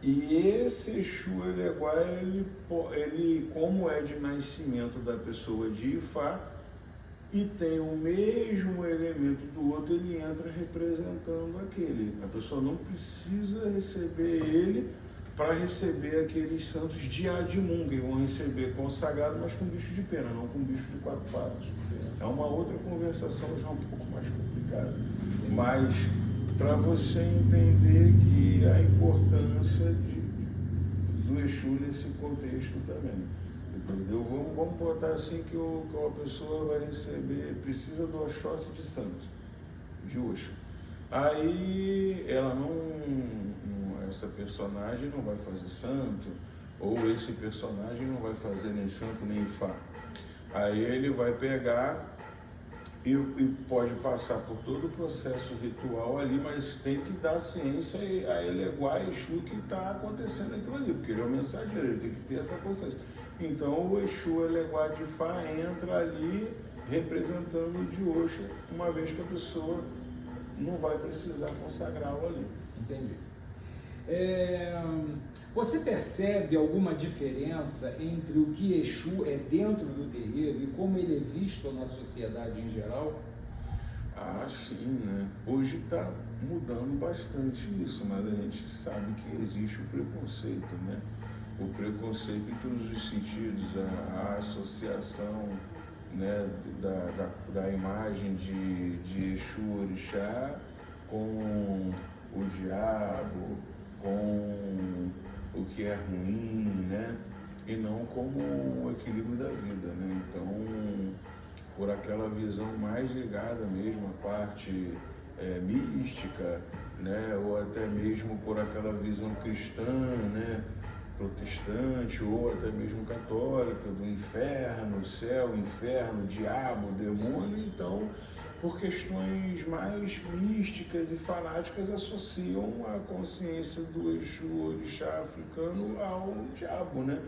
e esse Exu Eleguá, ele, como é de nascimento da pessoa de Ifá, e tem o mesmo elemento do outro, ele entra representando aquele. A pessoa não precisa receber ele para receber aqueles santos de Adimum, que vão receber consagrado, mas com bicho de pena, não com bicho de quatro patas. É uma outra conversação já um pouco mais complicada. Mas para você entender que a importância do Exu nesse contexto também. Entendeu? Vamos botar assim que uma pessoa vai receber, precisa do Oxóssi de santo, de Oxa. Aí ela essa personagem não vai fazer santo, ou esse personagem não vai fazer nem santo nem Ifá. Aí ele vai pegar e pode passar por todo o processo ritual ali, mas tem que dar ciência a eleguar Exu que está acontecendo aquilo ali, porque ele é o mensageiro, ele tem que ter essa consciência. Então o Exu eleguar de Fá entra ali representando o de Oxa, uma vez que a pessoa não vai precisar consagrá-lo ali. Entendi. Você percebe alguma diferença entre o que Exu é dentro do terreiro e como ele é visto na sociedade em geral? Ah, sim, né? Hoje está mudando bastante isso, mas a gente sabe que existe o preconceito, né? O preconceito em todos os sentidos, a associação, né, da imagem de Exu Orixá com o diabo, com o que é ruim, né? E não como o equilíbrio da vida, né? Então, por aquela visão mais ligada mesmo à parte mística, né? Ou até mesmo por aquela visão cristã, né? Protestante, ou até mesmo católica, do inferno, céu, inferno, diabo, demônio. Então, por questões mais místicas e fanáticas, associam a consciência do Exu Orixá africano ao diabo, né?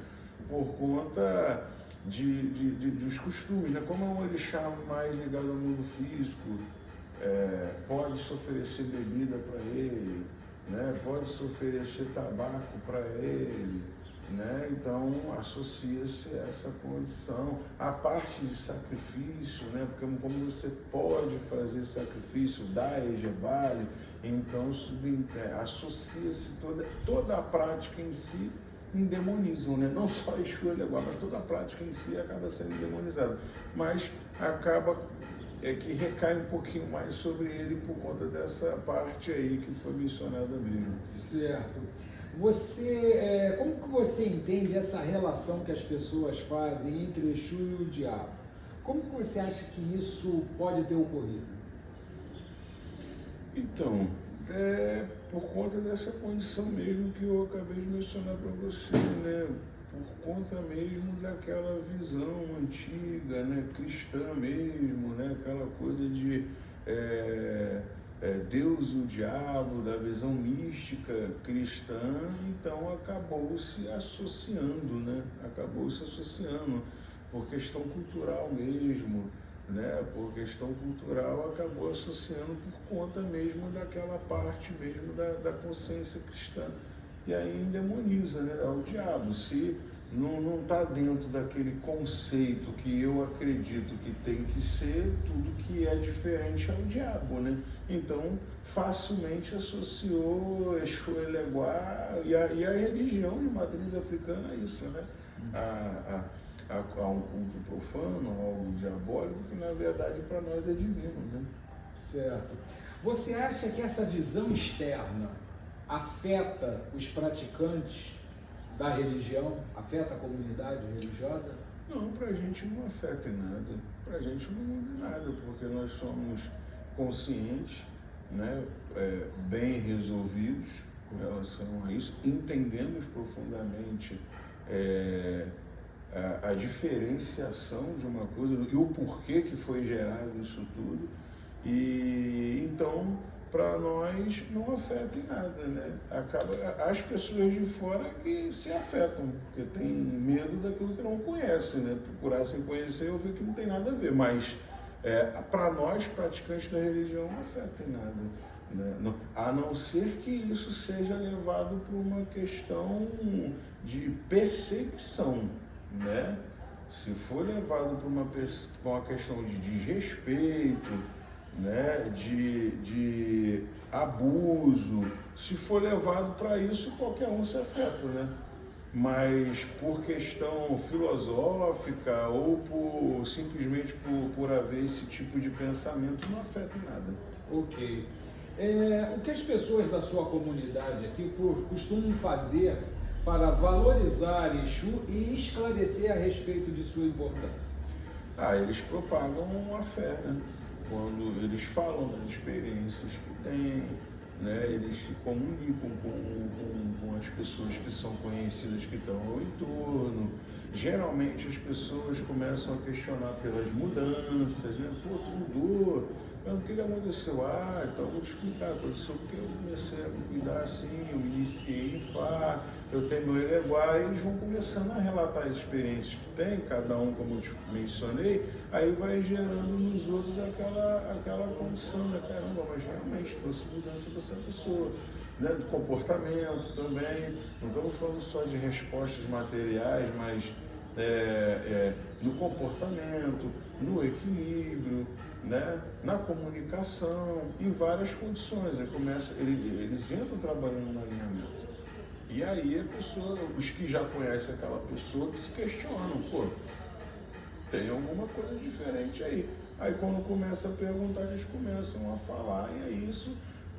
Por conta dos costumes, né? Como é um orixá mais ligado ao mundo físico, pode-se oferecer bebida para ele, né? Pode-se oferecer tabaco para ele, né? Então associa-se a essa condição, a parte de sacrifício, né? Porque como você pode fazer sacrifício, dar egebale, então associa-se toda a prática em si endemonizam, né? Não só Exu Eleguá, mas toda a prática em si acaba sendo endemonizada, mas acaba que recai um pouquinho mais sobre ele por conta dessa parte aí que foi mencionada mesmo. Certo. Como que você entende essa relação que as pessoas fazem entre Exu e o diabo? Como que você acha que isso pode ter ocorrido? Então, por conta dessa condição mesmo que eu acabei de mencionar para você, né? Por conta mesmo daquela visão antiga, né? Cristã mesmo, né? Aquela coisa de Deus e o diabo, da visão mística cristã, então acabou se associando, né? Acabou se associando por questão cultural mesmo, né? Por questão cultural acabou associando por conta mesmo daquela parte mesmo da consciência cristã. E aí endemoniza, né? É o diabo. Se não está dentro daquele conceito que eu acredito que tem que ser, tudo que é diferente ao diabo, né? Então, facilmente associou Exu Eleguá e a religião de matriz africana a isso, né? A um culto profano, a algo diabólico, que na verdade para nós é divino, né? Certo. Você acha que essa visão externa afeta os praticantes da religião, afeta a comunidade religiosa? Não, para a gente não afeta em nada, para a gente não muda nada, porque nós somos conscientes, né, bem resolvidos com relação a isso, entendemos profundamente a diferenciação de uma coisa e o porquê que foi gerado isso tudo, e então para nós não afeta em nada, né? As pessoas de fora que se afetam, porque tem medo daquilo que não conhecem, né? Procurar sem conhecer ou ver que não tem nada a ver, mas para nós, praticantes da religião, não afeta em nada, né? A não ser que isso seja levado por uma questão de perseguição, né? Se for levado por uma questão de desrespeito, né, de abuso, se for levado para isso, qualquer um se afeta, né? Mas por questão filosófica ou simplesmente por haver esse tipo de pensamento, não afeta em nada. Ok. O que as pessoas da sua comunidade aqui costumam fazer para valorizar Exu e esclarecer a respeito de sua importância? Eles propagam a fé, né? Quando eles falam das experiências que têm, né? Eles se comunicam com as pessoas que são conhecidas que estão ao entorno. Geralmente as pessoas começam a questionar pelas mudanças, né? Pô, tu mudou, o que aconteceu? Então vou te explicar, aconteceu porque eu comecei a me cuidar assim, eu me iniciei em Fá, eu tenho meu Eleguá, e eles vão começando a relatar as experiências que tem, cada um, como eu te mencionei, aí vai gerando nos outros aquela condição, né? Caramba, mas realmente trouxe mudança para essa pessoa. Né, do comportamento também, não estamos falando só de respostas materiais, mas no comportamento, no equilíbrio, né, na comunicação, em várias condições. Eles entram trabalhando no alinhamento. E aí a pessoa, os que já conhecem aquela pessoa, que se questionam, pô, tem alguma coisa diferente aí. Aí quando começa a perguntar, eles começam a falar, e aí isso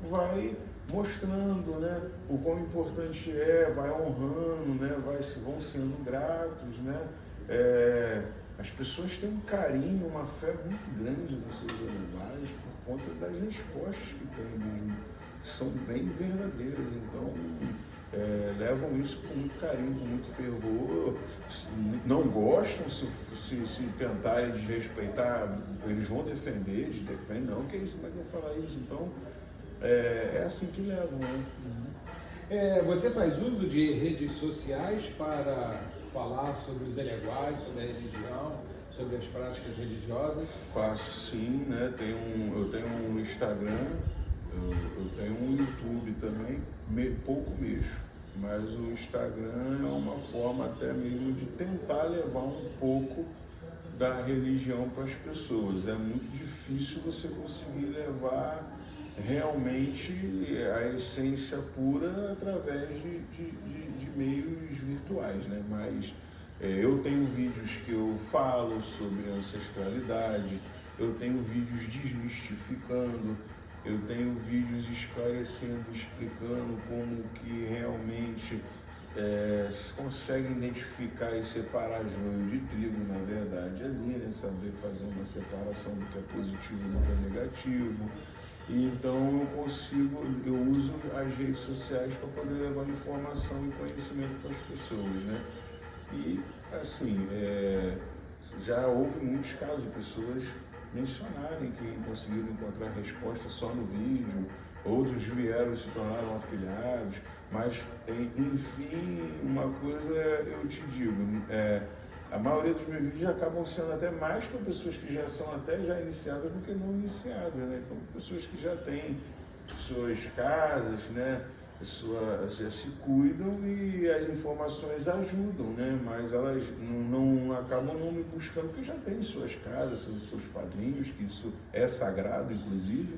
vai mostrando, né, o quão importante vai honrando, né, vão sendo gratos, né. As pessoas têm um carinho, uma fé muito grande nos seus animais por conta das respostas que têm, que são bem verdadeiras. Então, levam isso com muito carinho, com muito fervor. Não gostam, se tentarem desrespeitar, eles vão defender, eles defendem, não, que é isso, como é que eu vou falar isso? Então, é assim que levam, né? Você faz uso de redes sociais para falar sobre os eleguais, sobre a religião, sobre as práticas religiosas? Faço sim, né? Eu tenho um Instagram, eu tenho um YouTube também, pouco mexo, mas o Instagram é uma forma até mesmo de tentar levar um pouco da religião para as pessoas. É muito difícil você conseguir levar realmente a essência pura através de meios virtuais, né? Mas eu tenho vídeos que eu falo sobre ancestralidade, eu tenho vídeos desmistificando, eu tenho vídeos esclarecendo, explicando como que realmente se consegue identificar e separar joio de trigo, na verdade, ali, né? Saber fazer uma separação do que é positivo e do que é negativo. E então eu uso as redes sociais para poder levar informação e conhecimento para as pessoas, né? E assim, já houve muitos casos de pessoas mencionarem que conseguiram encontrar resposta só no vídeo, outros vieram e se tornaram afiliados, mas enfim, uma coisa eu te digo, a maioria dos meus vídeos acabam sendo até mais para pessoas que já são até já iniciadas do que não iniciadas, né? Então, pessoas que já têm suas casas, né? Já se cuidam e as informações ajudam, né? Mas elas não acabam não me buscando porque já têm suas casas, seus padrinhos, que isso é sagrado, inclusive,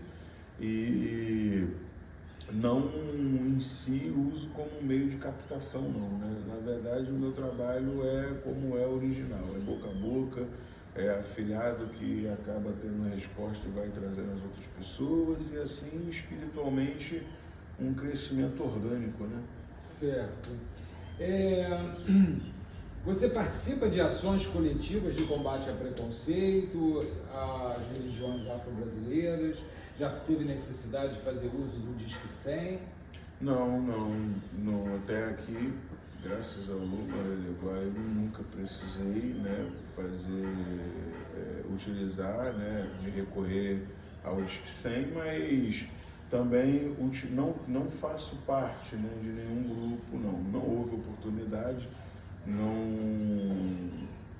e não em si uso como meio de captação, não, né? Na verdade, o meu trabalho é como é original, é boca a boca, é afiliado que acaba tendo resposta e vai trazendo as outras pessoas, e assim, espiritualmente, um crescimento orgânico, né? Certo. Você participa de ações coletivas de combate a preconceito, às religiões afro-brasileiras? Já teve necessidade de fazer uso do Disque 100? Não. Até aqui, graças ao Lula, eu nunca precisei, né, utilizar, né, de recorrer ao Disque 100, mas também não faço parte, né, de nenhum grupo, não houve oportunidade,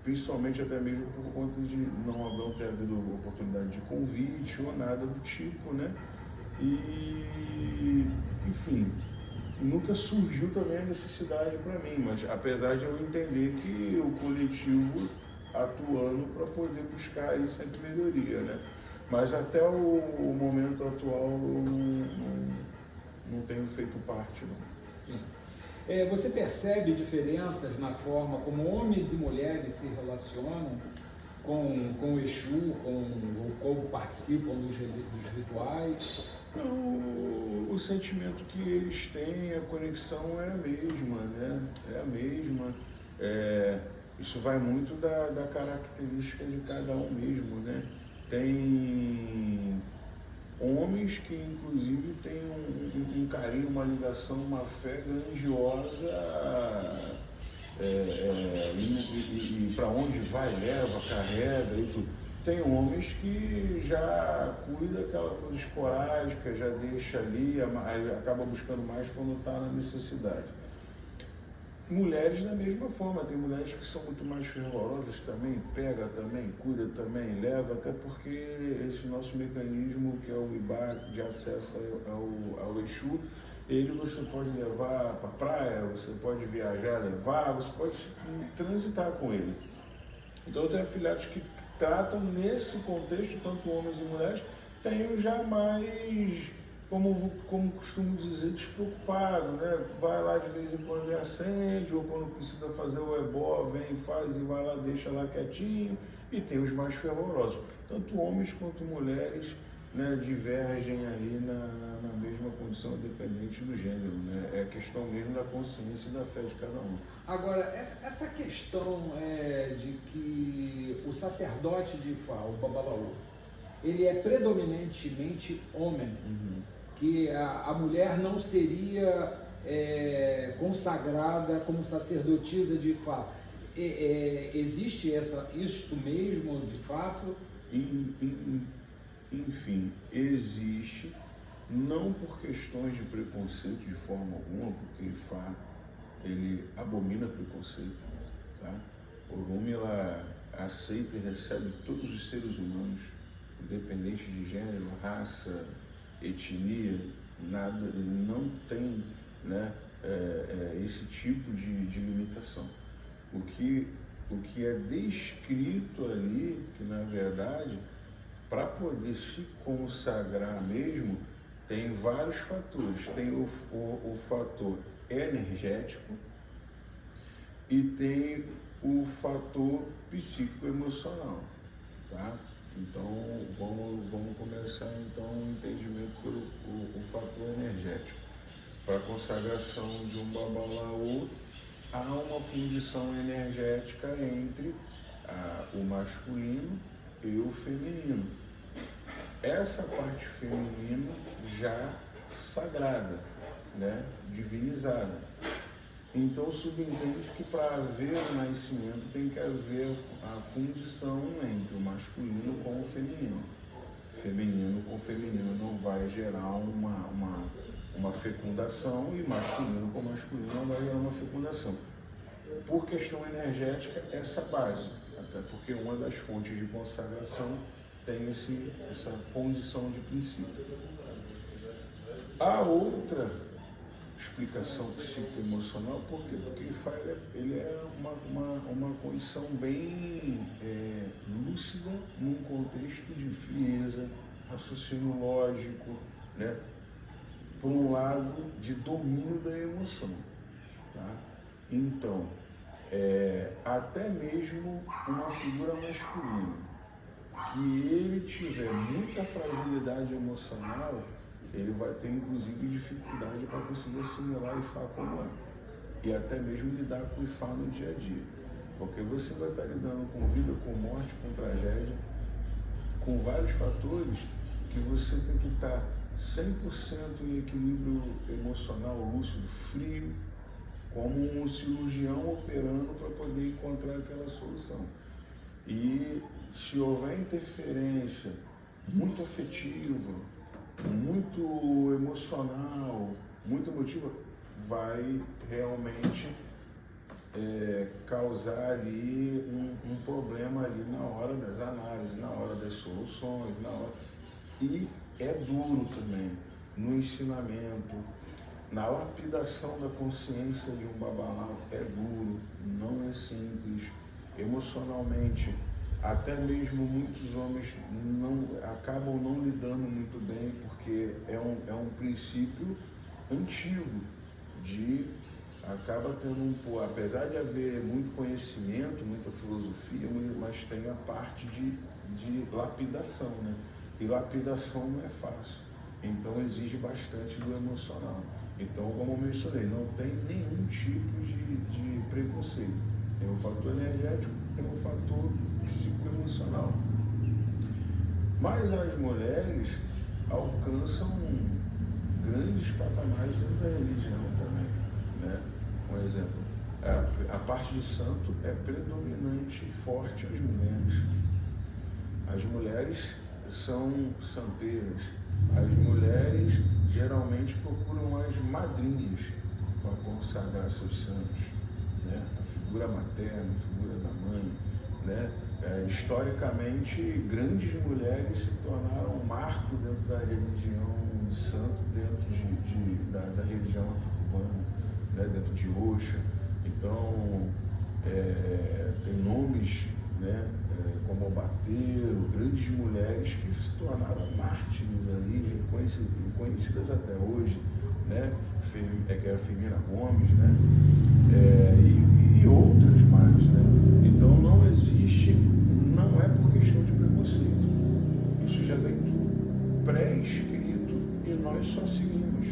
principalmente até mesmo por conta de não ter havido oportunidade de convite ou nada do tipo, né? E, enfim, nunca surgiu também a necessidade para mim, mas apesar de eu entender que o coletivo atuando para poder buscar aí sempre melhoria, né? Mas até o momento atual eu não tenho feito parte, não. Sim. Você percebe diferenças na forma como homens e mulheres se relacionam com o Exu, ou como participam dos rituais? O sentimento que eles têm, a conexão é a mesma, né? É a mesma. Isso vai muito da característica de cada um mesmo, né? Tem homens que inclusive têm um carinho, uma ligação, uma fé grandiosa, e para onde vai, leva, carrega e tudo. Tem homens que já cuida aquela coisa esporádica, já deixa ali, acaba buscando mais quando está na necessidade. Mulheres da mesma forma, tem mulheres que são muito mais fervorosas também, pega também, cuida também, leva, até porque esse nosso mecanismo que é o Ibá de acesso ao Exu, ele você pode levar para a praia, você pode viajar, levar, você pode transitar com ele. Então eu tenho afilhados que tratam nesse contexto, tanto homens e mulheres, tenho já mais, como costumo dizer, despreocupado, né? Vai lá de vez em quando e acende, ou quando precisa fazer o ebó, vem, faz e vai lá, deixa lá quietinho, e tem os mais fervorosos. Tanto homens quanto mulheres, né, divergem aí na mesma condição, independente do gênero, né? É questão mesmo da consciência e da fé de cada um. Agora, essa questão de que o sacerdote de Ifá, o Babalaô, ele é predominantemente homem, que a mulher não seria consagrada como sacerdotisa de Ifá. Existe isto mesmo, de fato? Enfim, existe, não por questões de preconceito de forma alguma, porque Ifá, ele abomina preconceito, tá? Orumi, ela aceita e recebe todos os seres humanos, independente de gênero, raça, etnia, nada, ele não tem, né, esse tipo de limitação. O que é descrito ali, que na verdade, para poder se consagrar mesmo, tem vários fatores. Tem o fator energético e tem o fator psicoemocional, tá? Então, vamos começar então o entendimento pelo o fator energético. Para a consagração de um Babalaô, há uma fundição energética entre o masculino e o feminino. Essa parte feminina já sagrada, né, divinizada. Então subentende-se que para haver o nascimento tem que haver a fundição entre o masculino com o feminino. Feminino com feminino não vai gerar uma fecundação, e masculino com masculino não vai gerar uma fecundação. Por questão energética, essa base, até porque uma das fontes de consagração tem essa condição de princípio. A outra explicação psicoemocional, por quê? Porque ele é uma condição bem lúcida, num contexto de frieza, raciocínio lógico, né? Por um lado de domínio da emoção, tá? Então, até mesmo uma figura masculina que ele tiver muita fragilidade emocional, ele vai ter inclusive dificuldade para conseguir assimilar Ifá como é, e até mesmo lidar com Ifá no dia a dia, porque você vai estar lidando com vida, com morte, com tragédia, com vários fatores que você tem que estar 100% em equilíbrio emocional, lúcido, frio, como um cirurgião operando para poder encontrar aquela solução. E se houver interferência muito afetiva, muito emocional, muito emotiva, vai realmente causar ali um problema ali na hora das análises, na hora das soluções, na hora. E é duro também no ensinamento, na lapidação da consciência de um Babalaô, é duro, não é simples, emocionalmente. Até mesmo muitos homens acabam não lidando muito bem, porque é um princípio antigo, acaba tendo apesar de haver muito conhecimento, muita filosofia, mas tem a parte de lapidação, né? E lapidação não é fácil, então exige bastante do emocional. Então, como eu mencionei, não tem nenhum tipo de preconceito. Tem o fator energético, tem o fator psicoemocional. Mas as mulheres alcançam grandes patamares dentro da religião também, né? Um exemplo, a parte de santo é predominante e forte às mulheres. As mulheres são santeiras. As mulheres geralmente procuram as madrinhas para consagrar seus santos, né? A figura materna, a figura da mãe, né? Historicamente, grandes mulheres se tornaram um marco dentro da religião de santo, dentro da religião afro-cubana, né? Dentro de Oxa. Então, tem nomes, né? Como Bateiro, grandes mulheres que se tornaram mártires ali, conhecidas até hoje, né? Que é a Firmina Gomes, né? E outras mais, né? Então não existe, não é por questão de preconceito. Isso já vem tudo pré-escrito e nós só seguimos,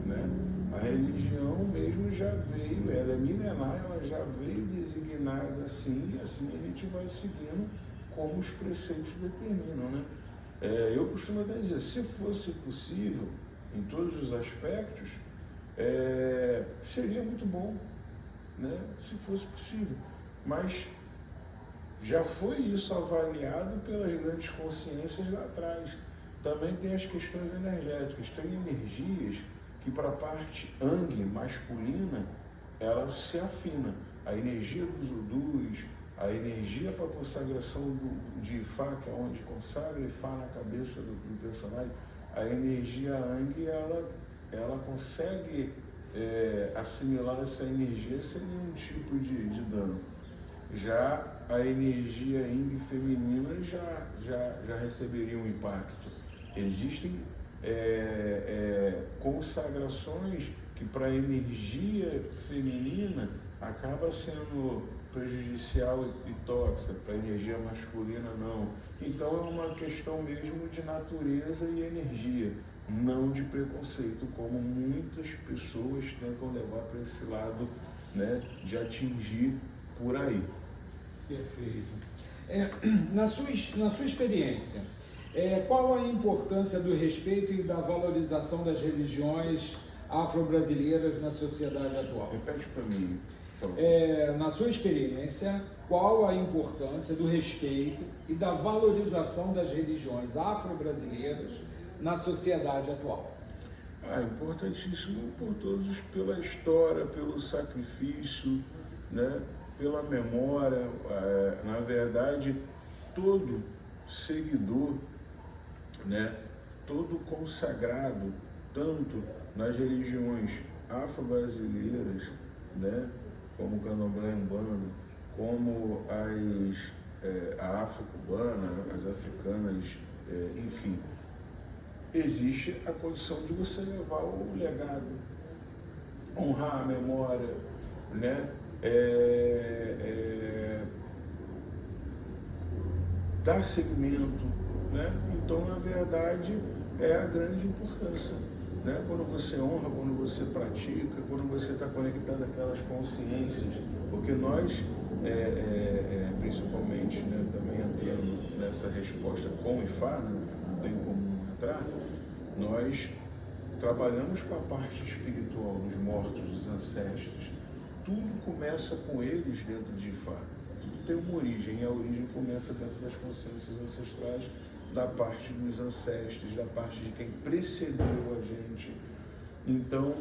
né? A religião mesmo já veio, ela é milenar, ela já veio designada assim, e assim a gente vai seguindo como os preceitos determinam, né? Eu costumo até dizer, se fosse possível, em todos os aspectos, seria muito bom, né? Se fosse possível. Mas já foi isso avaliado pelas grandes consciências lá atrás. Também tem as questões energéticas, tem energias que para a parte Yang masculina, ela se afina. A energia dos udus, a energia para a consagração de Ifá, que é onde consagra Ifá na cabeça do personagem, a energia Yang, ela consegue assimilar essa energia sem nenhum tipo de dano. Já a energia Yin feminina já receberia um impacto. Existem consagrações que para a energia feminina acaba sendo prejudicial e tóxica, para a energia masculina não. Então é uma questão mesmo de natureza e energia, não de preconceito, como muitas pessoas tentam levar para esse lado, né, de atingir por aí. Perfeito. Na sua experiência, qual a importância do respeito e da valorização das religiões afro-brasileiras na sociedade atual? Repete para mim. Na sua experiência, qual a importância do respeito e da valorização das religiões afro-brasileiras na sociedade atual? Importantíssimo por todos, pela história, pelo sacrifício, né? Pela memória. Na verdade, todo seguidor, né? Todo consagrado, tanto nas religiões afro-brasileiras, né? Como o Candomblé e Umbanda, como a afro-cubana, as africanas, enfim, existe a condição de você levar o legado, honrar a memória, né? Dar seguimento, né? Então, na verdade, é a grande importância, né? Quando você honra, quando você pratica, quando você está conectado àquelas consciências, porque nós, principalmente, né, também entrando nessa resposta com o Ifá, né, não tem como entrar, nós trabalhamos com a parte espiritual dos mortos, dos ancestros. Tudo começa com eles dentro de Ifá. Tudo tem uma origem, e a origem começa dentro das consciências ancestrais, da parte dos ancestros, da parte de quem precedeu a gente. Então,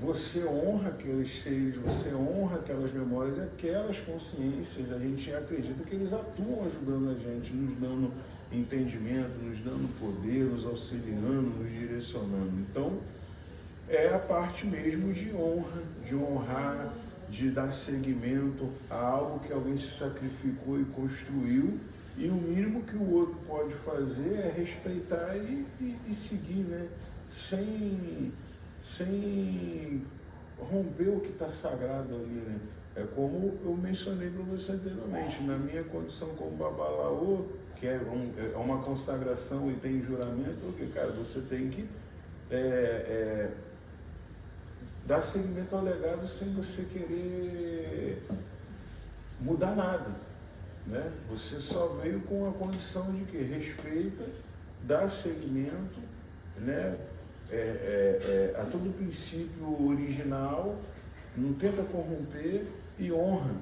você honra aqueles seres, você honra aquelas memórias e aquelas consciências. A gente acredita que eles atuam ajudando a gente, nos dando entendimento, nos dando poder, nos auxiliando, nos direcionando. Então, é a parte mesmo de honra, de honrar, de dar seguimento a algo que alguém se sacrificou e construiu, e o mínimo que o outro pode fazer é respeitar e seguir, né? Sem romper o que está sagrado ali, né? É como eu mencionei para você anteriormente, na minha condição como babalaô, que é uma consagração e tem juramento, porque, cara, você tem que dar seguimento ao legado sem você querer mudar nada, né? Você só veio com a condição de que respeita, dá seguimento, né? a todo o princípio original, não tenta corromper e honra,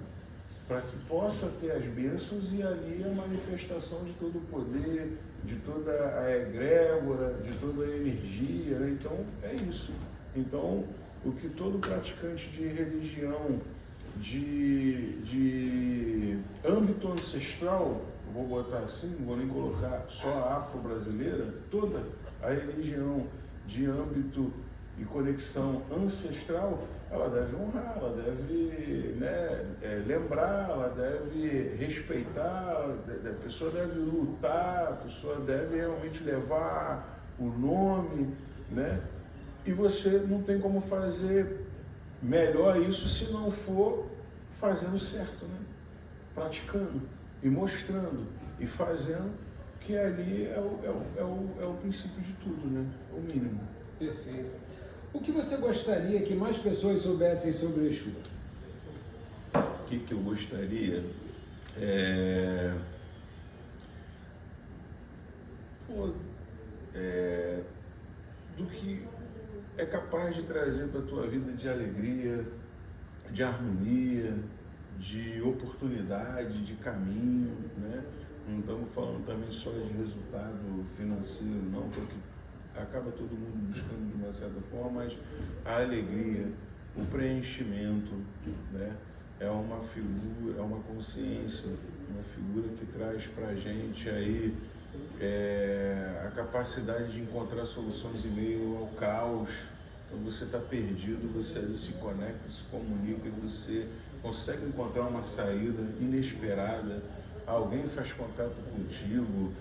para que possa ter as bênçãos e ali a manifestação de todo o poder, de toda a egrégora, de toda a energia, né? Então, é isso. Então, o que todo praticante de religião, de âmbito ancestral, vou botar assim, não vou nem colocar só a afro-brasileira, toda a religião de âmbito e conexão ancestral, ela deve honrar, ela deve, né, lembrar, ela deve respeitar, a pessoa deve lutar, a pessoa deve realmente levar o nome, né? E você não tem como fazer melhor isso se não for fazendo certo, né? Praticando e mostrando e fazendo, que ali é o princípio de tudo, né? O mínimo. Perfeito. O que você gostaria que mais pessoas soubessem sobre Exu? O que eu gostaria? Do que é capaz de trazer para a tua vida de alegria, de harmonia, de oportunidade, de caminho, né? Não estamos falando também só de resultado financeiro, não, porque acaba todo mundo buscando de uma certa forma, mas a alegria, o preenchimento, né? É uma figura, é uma consciência, uma figura que traz para a gente aí a capacidade de encontrar soluções em meio ao caos. Quando você está perdido, você ali se conecta, se comunica e você consegue encontrar uma saída inesperada. Alguém faz contato contigo,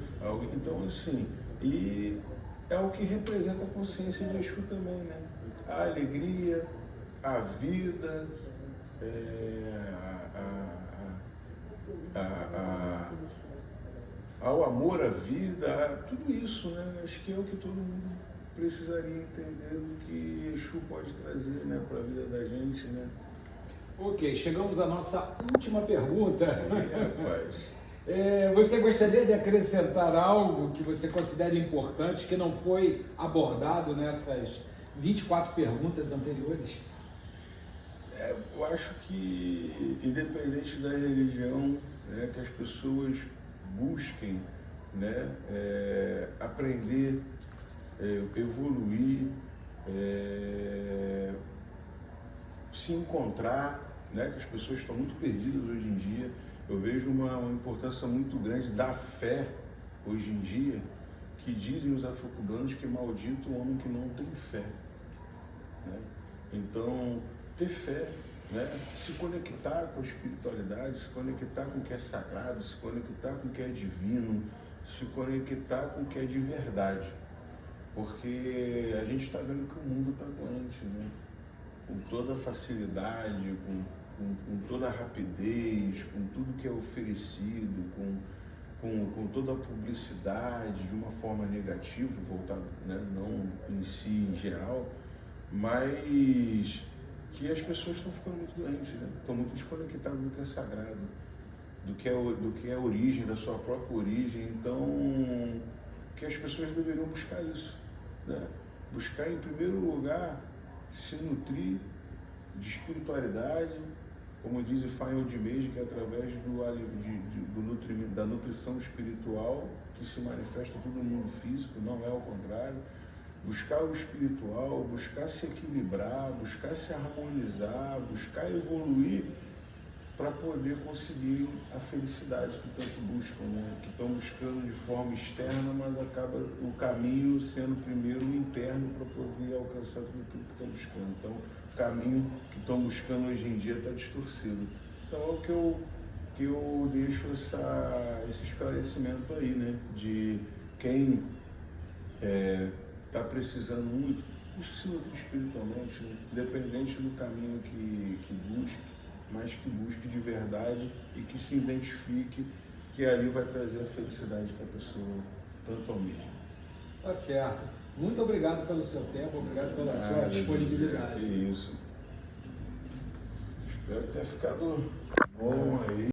então assim, e é o que representa a consciência de Exu também, né? A alegria, a vida, ao amor à vida, tudo isso, né? Acho que é o que todo mundo precisaria entender do que Exu pode trazer, né, para a vida da gente, né? Ok, chegamos à nossa última pergunta. Rapaz. Você gostaria de acrescentar algo que você considera importante, que não foi abordado nessas 24 perguntas anteriores? Eu acho que, independente da religião, né, que as pessoas busquem, né, aprender, evoluir, se encontrar, né, que as pessoas estão muito perdidas hoje em dia. Eu vejo uma importância muito grande da fé hoje em dia, que dizem os afro-cubanos que maldito o homem que não tem fé, né? Então, ter fé, né? Se conectar com a espiritualidade, se conectar com o que é sagrado, se conectar com o que é divino, se conectar com o que é de verdade. Porque a gente está vendo que o mundo está doente, né? Com toda a facilidade, com toda a rapidez, com tudo que é oferecido, com toda a publicidade de uma forma negativa, voltada, né? Não em si, em geral, mas que as pessoas estão ficando muito doentes, né? Estão muito desconectadas do que é sagrado, do que é a origem, da sua própria origem. Então, que as pessoas deveriam buscar isso, né? Buscar, em primeiro lugar, se nutrir de espiritualidade, como diz o Fael de Mês, que é através da nutrição espiritual que se manifesta todo no mundo físico, não é ao contrário. Buscar o espiritual, buscar se equilibrar, buscar se harmonizar, buscar evoluir para poder conseguir a felicidade que tanto buscam, né? Que estão buscando de forma externa, mas acaba o caminho sendo primeiro interno para poder alcançar tudo que estão buscando. Então, o caminho que estão buscando hoje em dia está distorcido. Então, é o que eu deixo esse esclarecimento aí, né? De quem está precisando muito, busque se nutrir espiritualmente, né? Independente do caminho que busque, mas que busque de verdade e que se identifique que ali vai trazer a felicidade que a pessoa tanto almeja. Tá certo. Muito obrigado pelo seu tempo, obrigado pela sua disponibilidade. É isso. Espero ter ficado bom aí.